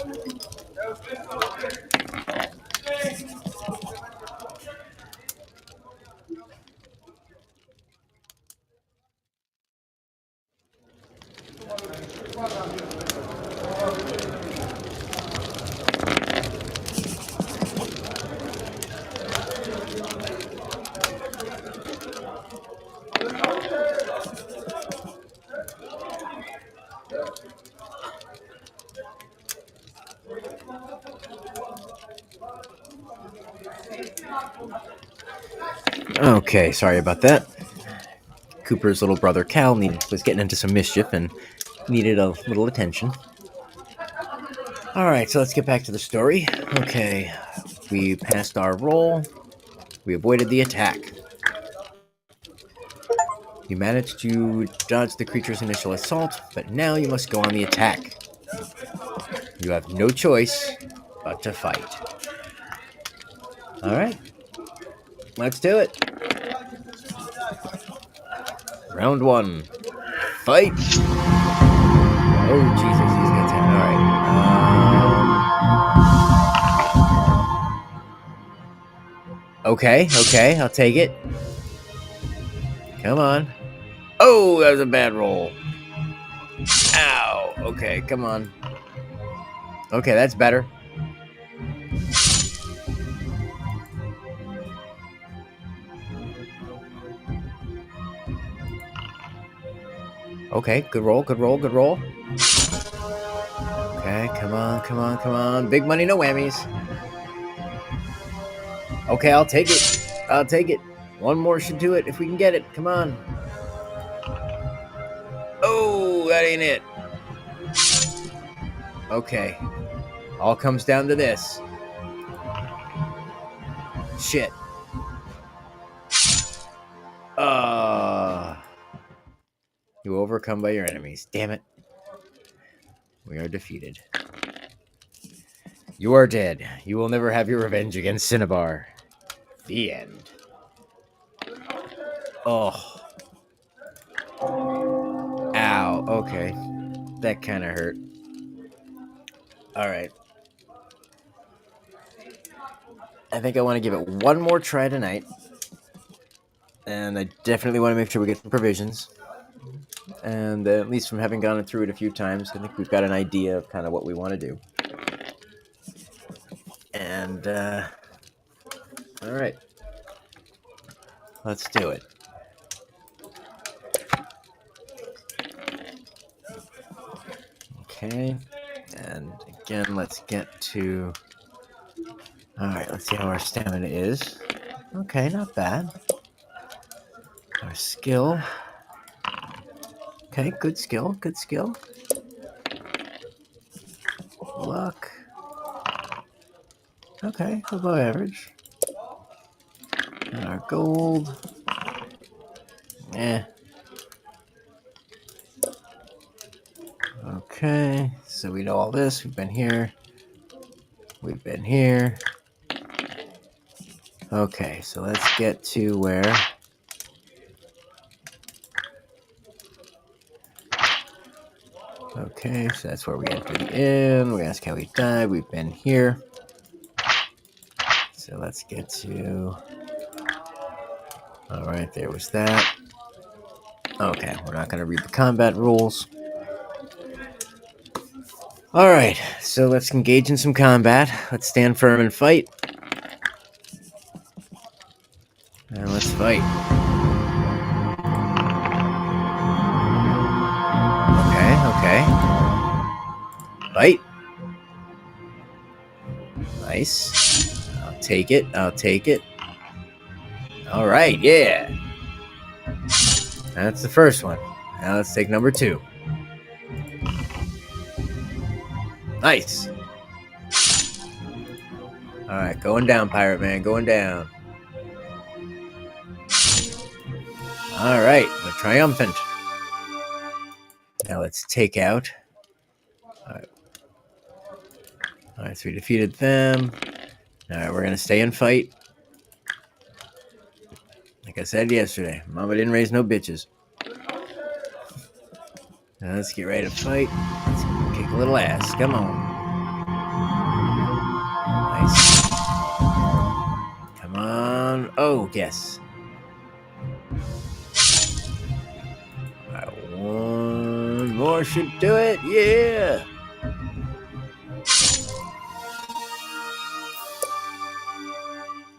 Okay, sorry about that. Cooper's little brother Cal was getting into some mischief and needed a little attention. Alright, so let's get back to the story. Okay, we passed our roll. We avoided the attack. You managed to dodge the creature's initial assault, but now you must go on the attack. You have no choice but to fight. Alright, let's do it. Round 1. Fight! Oh, Jesus, he's got 10. Alright. Okay, I'll take it. Come on. Oh, that was a bad roll. Ow. Okay, come on. Okay, that's better. Okay, good roll. Okay, come on. Big money, no whammies. Okay, I'll take it. One more should do it if we can get it. Come on. Oh, that ain't it. Okay. All comes down to this. Shit. You overcome by your enemies. Damn it. We are defeated. You are dead. You will never have your revenge against Cinnabar. The end. Oh. Ow. Okay. That kind of hurt. Alright. I think I want to give it one more try tonight. And I definitely want to make sure we get some provisions. And at least from having gone through it a few times, I think we've got an idea of kind of what we want to do. And, alright. Let's do it. Okay. And again, let's get to... Alright, let's see how our stamina is. Okay, not bad. Our skill... Okay, good skill. Luck. Okay, above average. And our gold. Okay, so we know all this. We've been here. Okay, so let's get to where... Okay, so that's where we enter the inn. We ask how we died. We've been here. So let's get to... Alright, there was that. Okay, we're not going to read the combat rules. Alright, so let's engage in some combat. Let's stand firm and fight. And let's fight. Okay. Fight. Nice. I'll take it. Alright, yeah. That's the first one. Now let's take number 2. Nice. Alright, going down, Pirate Man. Going down. Alright, we're triumphant. Now let's take out. Alright, so we defeated them. Alright, we're going to stay and fight. Like I said yesterday, Mama didn't raise no bitches. Now let's get ready to fight. Let's kick a little ass. Come on. Nice. Come on. Oh, yes. Alright, one more should do it. Yeah.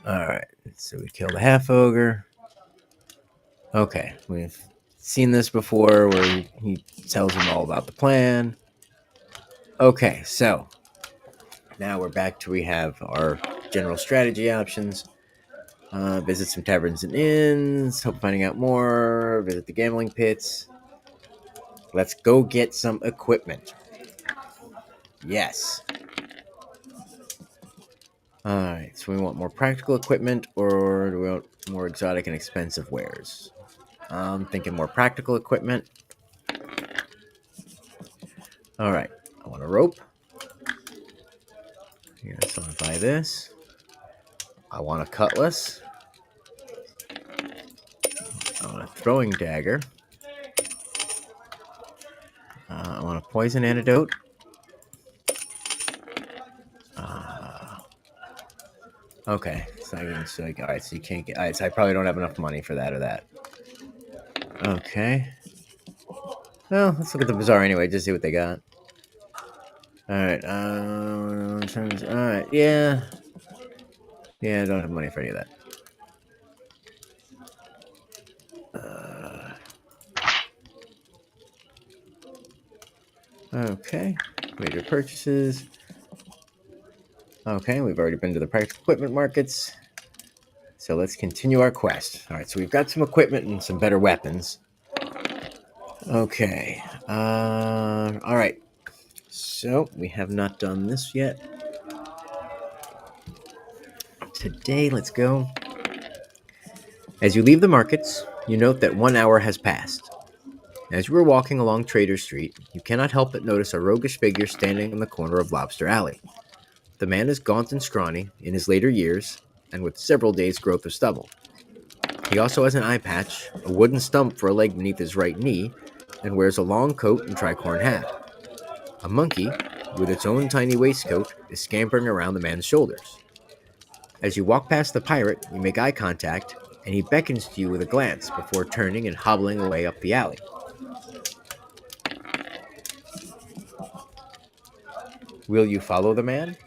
Alright, so we killed a half ogre. Okay, we've seen this before where he tells him all about the plan. Okay, so now we're back to we have our general strategy options. Visit some taverns and inns. Hope finding out more. Visit the gambling pits. Let's go get some equipment. Yes. Alright, so we want more practical equipment, or do we want more exotic and expensive wares? I'm thinking more practical equipment. Alright, I want a rope. Yes, I want to buy this. I want a cutlass. I want a throwing dagger. I want a poison antidote. Okay, so alright, so you can't get. Alright, so I probably don't have enough money for that or that. Okay. Well, let's look at the bazaar anyway, just see what they got. Alright, alright, yeah. Yeah, I don't have money for any of that. Okay, major purchases. Okay, we've already been to the practical equipment markets. So let's continue our quest. Alright, so we've got some equipment and some better weapons. Okay, alright. So, we have not done this yet. Today, let's go. As you leave the markets, you note that 1 hour has passed. As you are walking along Trader Street, you cannot help but notice a roguish figure standing in the corner of Lobster Alley. The man is gaunt and scrawny, in his later years, and with several days' growth of stubble. He also has an eye patch, a wooden stump for a leg beneath his right knee, and wears a long coat and tricorn hat. A monkey, with its own tiny waistcoat, is scampering around the man's shoulders. As you walk past the pirate, you make eye contact, and he beckons to you with a glance before turning and hobbling away up the alley. Will you follow the man?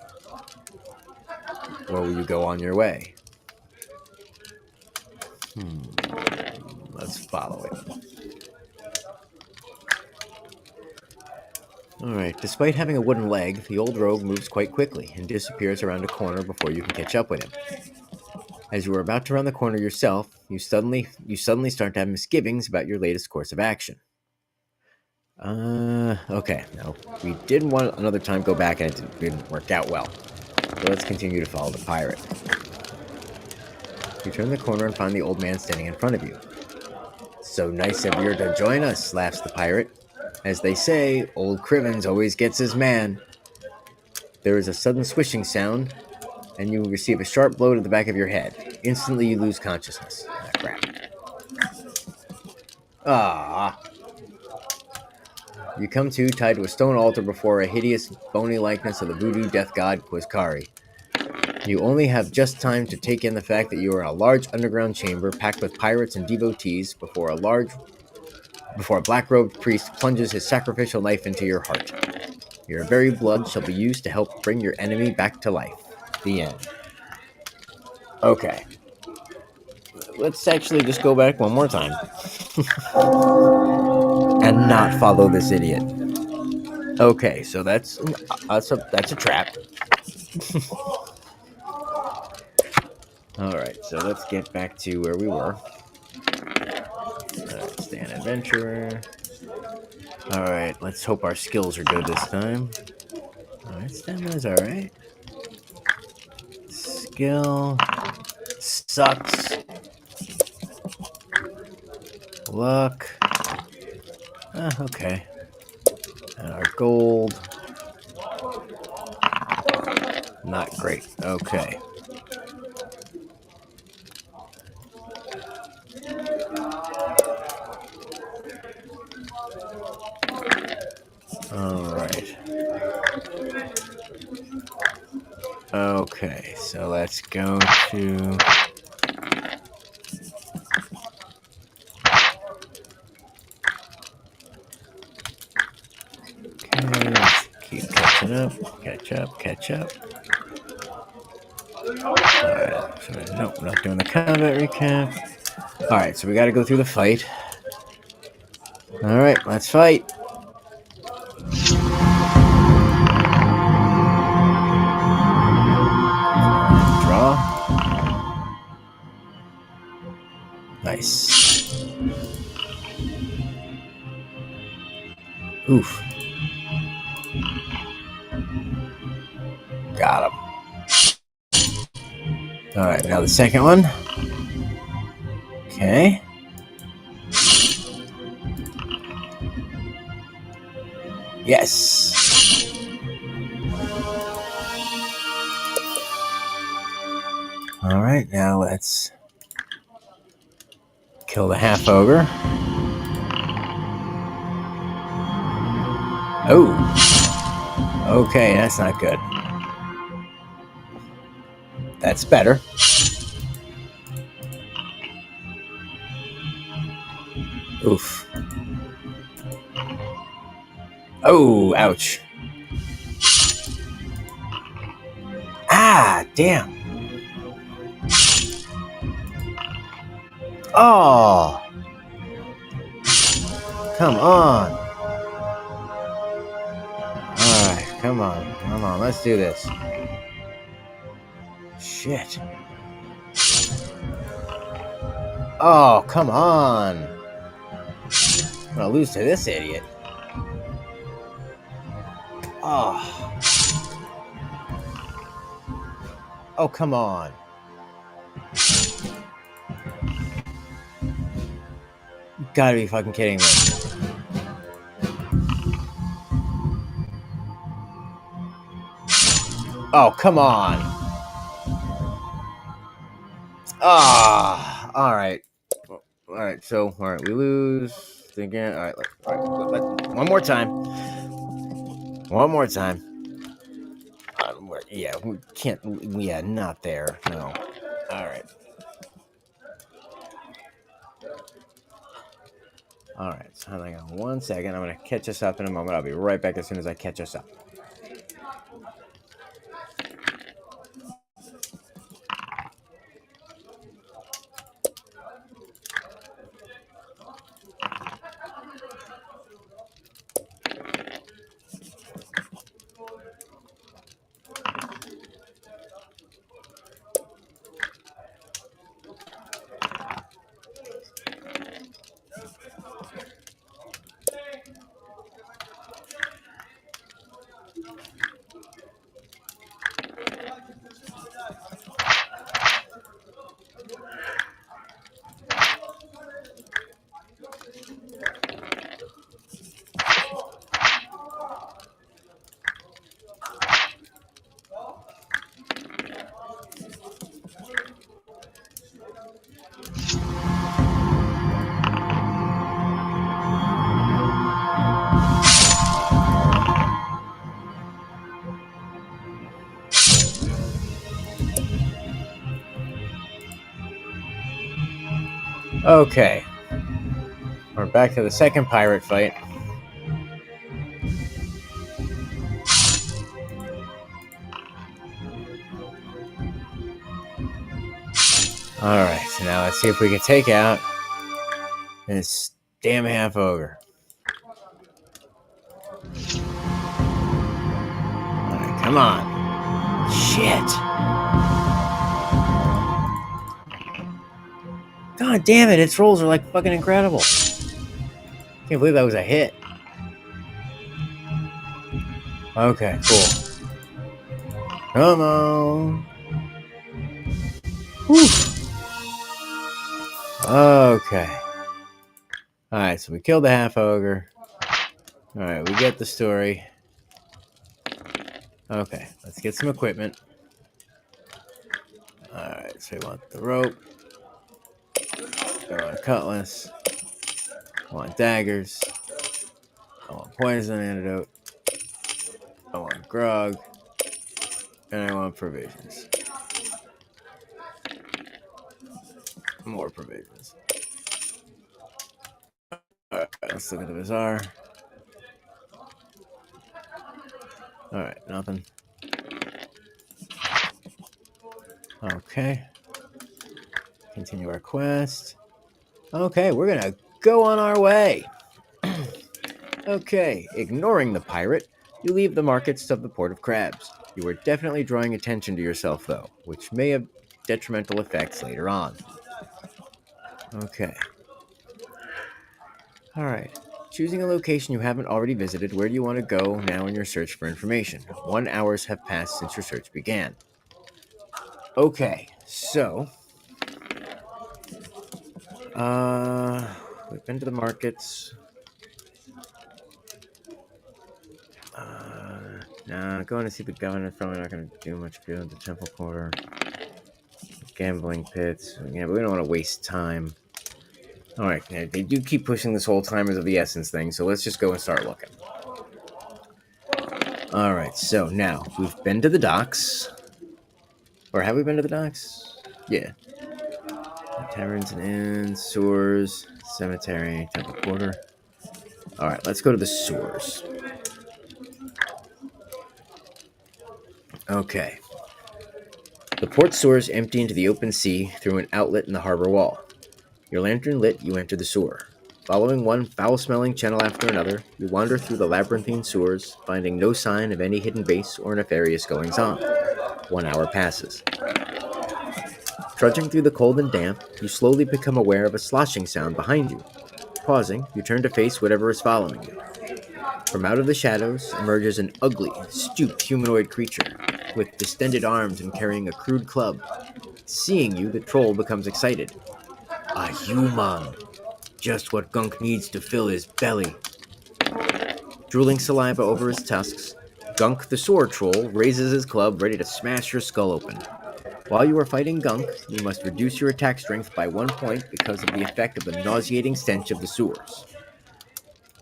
Or will you go on your way? Let's follow it. Alright, despite having a wooden leg, the old rogue moves quite quickly and disappears around a corner before you can catch up with him. As you are about to round the corner yourself, you suddenly start to have misgivings about your latest course of action. Okay, no. We did want another time go back and it didn't work out well. So let's continue to follow the pirate. You turn the corner and find the old man standing in front of you. So nice of you to join us, laughs the pirate. As they say, old Crivens always gets his man. There is a sudden swishing sound, and you receive a sharp blow to the back of your head. Instantly, you lose consciousness. Ah, crap. Ah. You come to tied to a stone altar before a hideous, bony likeness of the voodoo death god Quirky. You only have just time to take in the fact that you are in a large underground chamber packed with pirates and devotees before a black-robed priest plunges his sacrificial knife into your heart. Your very blood shall be used to help bring your enemy back to life. The end. Okay. Let's actually just go back one more time. And not follow this idiot. Okay, so that's a trap. Alright, so let's get back to where we were. Stay an adventurer. Alright, let's hope our skills are good this time. Alright, stamina's alright. Skill sucks. Luck. Okay. And our gold. Not great. Okay. Alright. Okay, so let's go to... Okay, let's keep catching up. Catch up. Alright, so nope, we're not doing the combat recap. Alright, so we gotta go through the fight. Alright, let's fight. Nice. Oof. Got him. All right, now the second one. Okay. Yes. All right, now let's kill the half ogre. Oh. Okay, that's not good. That's better. Oof. Oh, ouch. Ah, damn. Oh. Come on. Alright, come on, let's do this. Shit. Oh, come on. I'm gonna lose to this idiot. Oh. Oh, come on. You gotta be fucking kidding me. Oh, come on. Ah. Alright. Alright, so, alright, we lose again. Alright, one more time. One more time. Yeah, we can't. Yeah, not there. No. Alright. Alright, so hang on 1 second. I'm going to catch us up in a moment. I'll be right back as soon as I catch us up. Okay. We're back to the second pirate fight. Alright, so now let's see if we can take out this damn half ogre. Alright, come on. Shit. God damn it, its rolls are like fucking incredible. Can't believe that was a hit. Okay, cool. Come on. Whew. Okay. Alright, so we killed the half ogre. Alright, we get the story. Okay, let's get some equipment. Alright, so we want the rope. I want a cutlass. I want daggers. I want poison antidote. I want grog. And I want provisions. More provisions. Alright, let's look at the bazaar. Alright, nothing. Okay. Continue our quest. Okay, we're gonna go on our way. Okay, ignoring the pirate, you leave the markets of the Port of Crabs. You are definitely drawing attention to yourself, though, which may have detrimental effects later on. Okay. Alright. Choosing a location you haven't already visited, where do you want to go now in your search for information? 1 hour have passed since your search began. Okay, so... we've been to the markets. Nah, going to see the governor probably not going to do much good. The temple quarter. Gambling pits. Yeah, but we don't want to waste time. Alright, they do keep pushing this whole time of the essence thing, so let's just go and start looking. Alright, so now, we've been to the docks. Or have we been to the docks? Yeah. Taverns and inns, sewers, cemetery, temple quarter. Alright, let's go to the sewers. Okay. The port sewers empty into the open sea through an outlet in the harbor wall. Your lantern lit, you enter the sewer. Following one foul-smelling channel after another, you wander through the labyrinthine sewers, finding no sign of any hidden base or nefarious goings-on. 1 hour passes. Trudging through the cold and damp, you slowly become aware of a sloshing sound behind you. Pausing, you turn to face whatever is following you. From out of the shadows emerges an ugly, stooped humanoid creature, with distended arms and carrying a crude club. Seeing you, the troll becomes excited. A human! Just what Gunk needs to fill his belly. Drooling saliva over his tusks, Gunk the Sword Troll raises his club ready to smash your skull open. While you are fighting Gunk, you must reduce your attack strength by 1 point because of the effect of the nauseating stench of the sewers.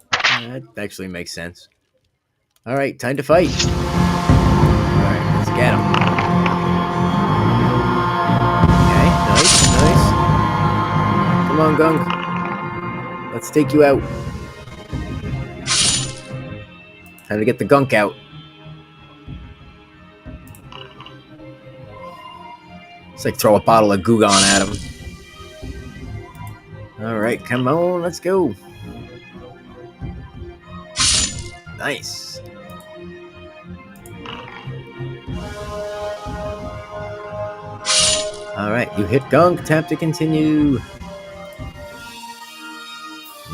That actually makes sense. Alright, time to fight. Alright, let's get him. Okay, nice. Come on, Gunk. Let's take you out. Time to get the Gunk out. It's like throw a bottle of Goo Gone at him. Alright, come on, let's go. Nice. Alright, you hit Gunk, tap to continue.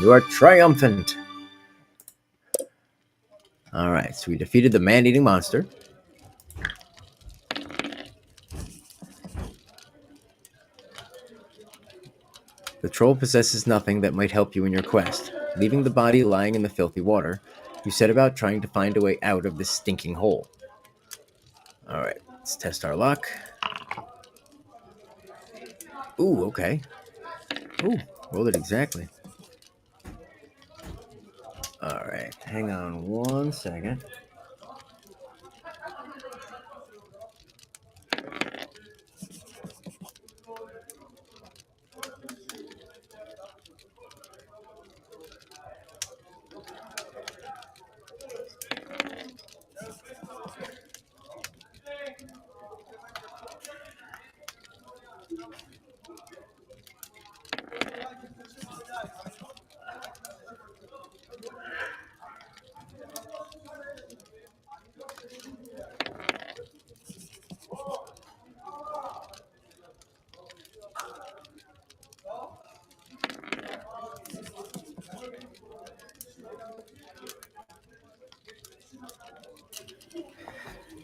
You are triumphant. Alright, so we defeated the man-eating monster. The troll possesses nothing that might help you in your quest. Leaving the body lying in the filthy water, you set about trying to find a way out of this stinking hole. Alright, let's test our luck. Ooh, okay. Ooh, rolled it exactly. Alright, hang on 1 second.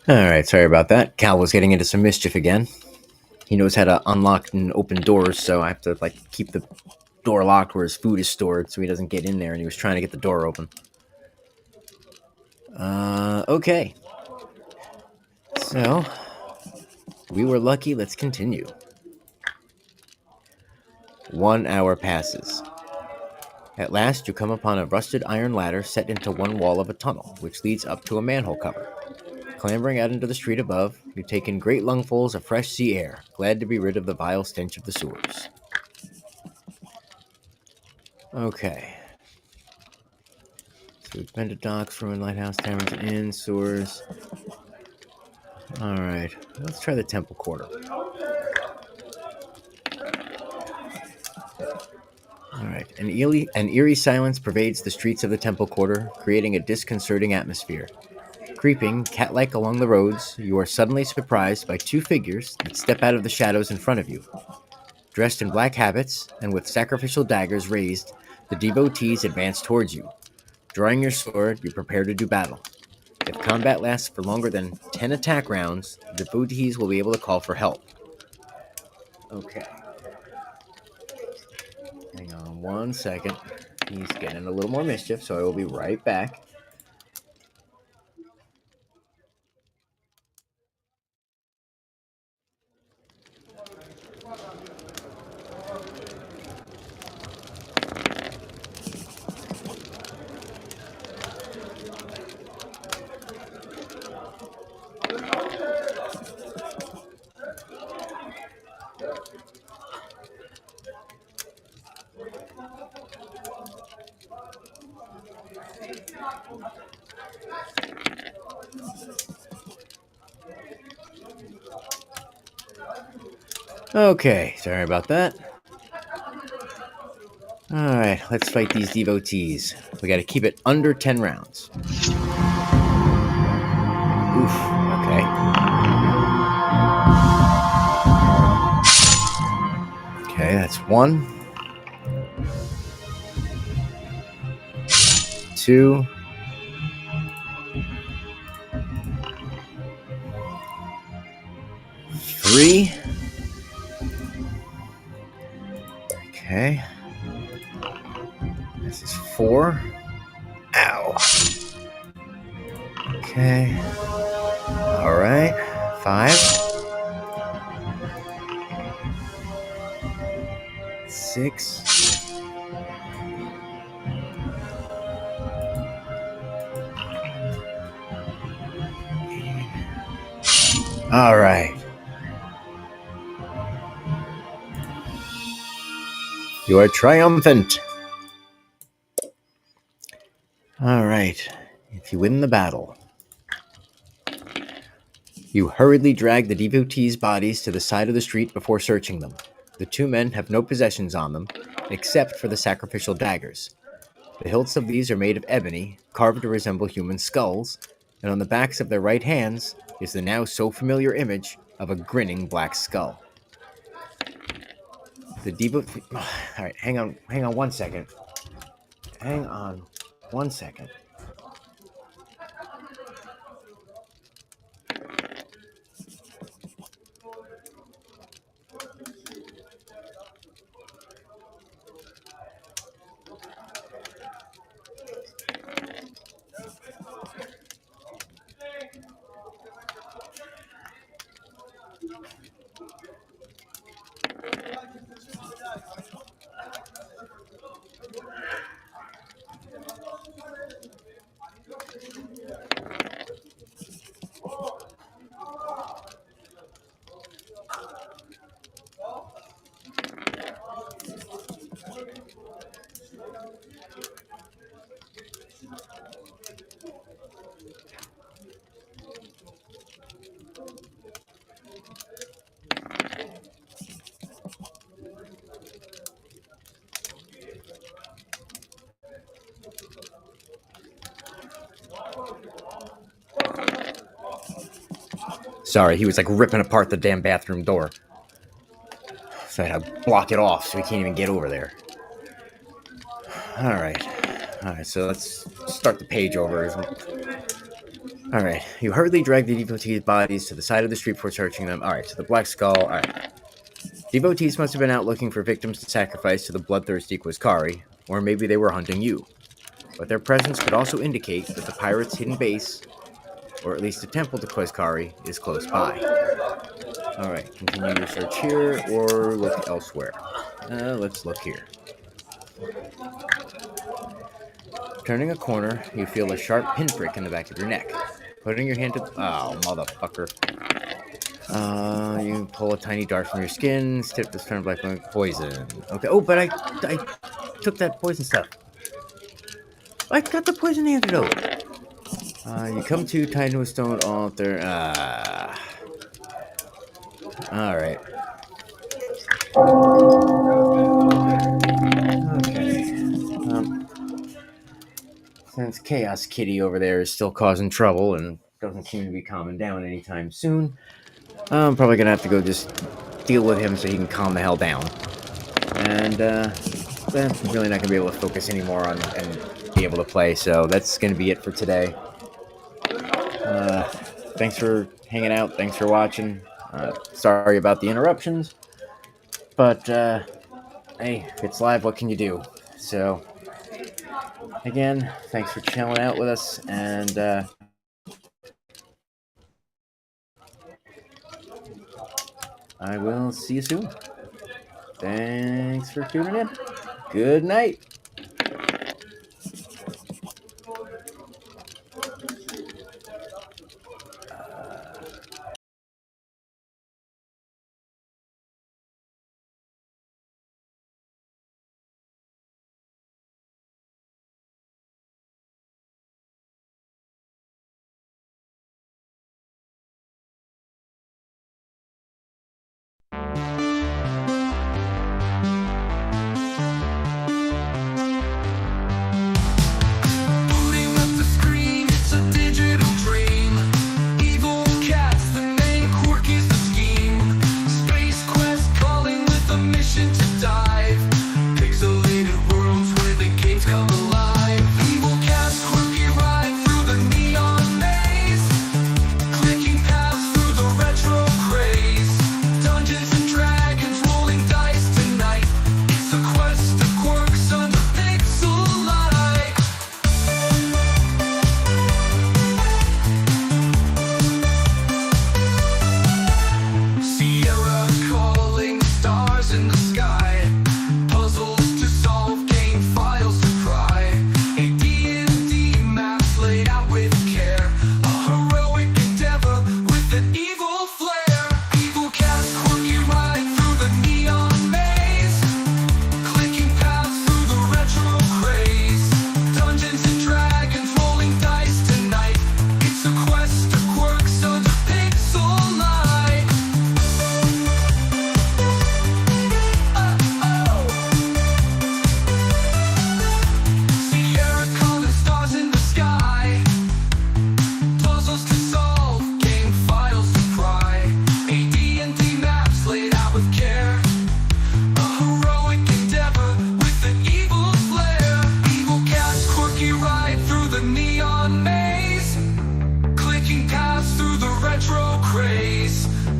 Alright, sorry about that. Cal was getting into some mischief again. He knows how to unlock and open doors, so I have to keep the door locked where his food is stored so he doesn't get in there, and he was trying to get the door open. Okay. So, we were lucky, let's continue. 1 hour passes. At last, you come upon a rusted iron ladder set into one wall of a tunnel, which leads up to a manhole cover. Clambering out into the street above, you take in great lungfuls of fresh sea air, glad to be rid of the vile stench of the sewers. Okay. So we've been to docks, ruined lighthouse, taverns, inns, sewers. Alright, let's try the temple quarter. Alright, an eerie silence pervades the streets of the temple quarter, creating a disconcerting atmosphere. Creeping, cat-like along the roads, you are suddenly surprised by 2 figures that step out of the shadows in front of you. Dressed in black habits and with sacrificial daggers raised, the devotees advance towards you. Drawing your sword, you prepare to do battle. If combat lasts for longer than 10 attack rounds, the devotees will be able to call for help. Okay. Hang on 1 second. He's getting a little more mischief, so I will be right back. Okay, sorry about that. Alright, let's fight these devotees. We gotta keep it under 10 rounds. Oof, okay. Okay, that's 1. 2. 3. Okay. This is 4. Ow. Okay. Alright. 5. 6. Alright. You are triumphant. Alright. If you win the battle, you hurriedly drag the devotees' bodies to the side of the street before searching them. The 2 men have no possessions on them, except for the sacrificial daggers. The hilts of these are made of ebony, carved to resemble human skulls, and on the backs of their right hands is the now so familiar image of a grinning black skull. The devotee... Alright, hang on 1 second. Hang on 1 second. Sorry, he was like ripping apart the damn bathroom door. So I had to block it off so he can't even get over there. Alright, so let's start the page over. Alright, you hurriedly drag the devotees' bodies to the side of the street before searching them. Alright, so the black skull. Alright. Devotees must have been out looking for victims to sacrifice to the bloodthirsty Quirky, or maybe they were hunting you. But their presence could also indicate that the pirates' hidden base, or at least a temple to Quirky, is close by. Alright, continue your search here, or look elsewhere. Let's look here. Turning a corner, you feel a sharp pinprick in the back of your neck. Putting your hand to... Oh, motherfucker. You pull a tiny dart from your skin, tip this turn black poison. Okay. Oh, but I took that poison stuff. I got the poison antidote. You come to tied to a stone altar. Alright. Okay. Since Chaos Kitty over there is still causing trouble and doesn't seem to be calming down anytime soon, I'm probably gonna have to go just deal with him so he can calm the hell down. And I'm really not going to be able to focus anymore on and be able to play, so that's going to be it for today. Thanks for hanging out. Thanks for watching. Sorry about the interruptions. But, hey, if it's live, what can you do? So, again, thanks for chilling out with us, and I will see you soon. Thanks for tuning in. Good night.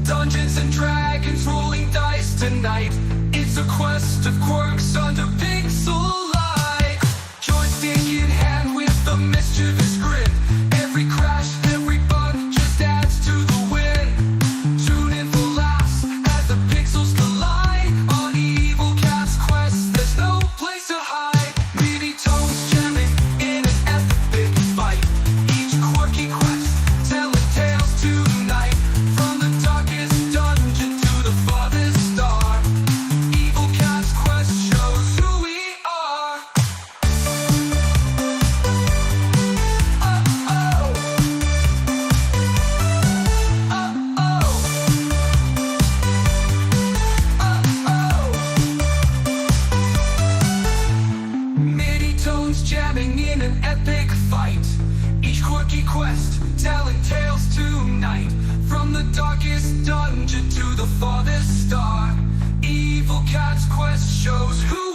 Dungeons and Dragons, rolling dice tonight. It's a quest of quirks under pixel light. Joystick in hand with the mischievous grin. Every crash, every bug just adds to the win. Tune in for laughs as the pixels collide. On Evil Cat's quest, there's no place to hide. Mini tones jamming in an epic fight. Each quirky quest telling tales tonight. From the darkest dungeon to the farthest star, Evil Cat's quest shows who we are. Midi tones jamming in an epic fight. Each quirky quest telling tales tonight. From the darkest dungeon to the farthest star, Evil Cat's quest shows who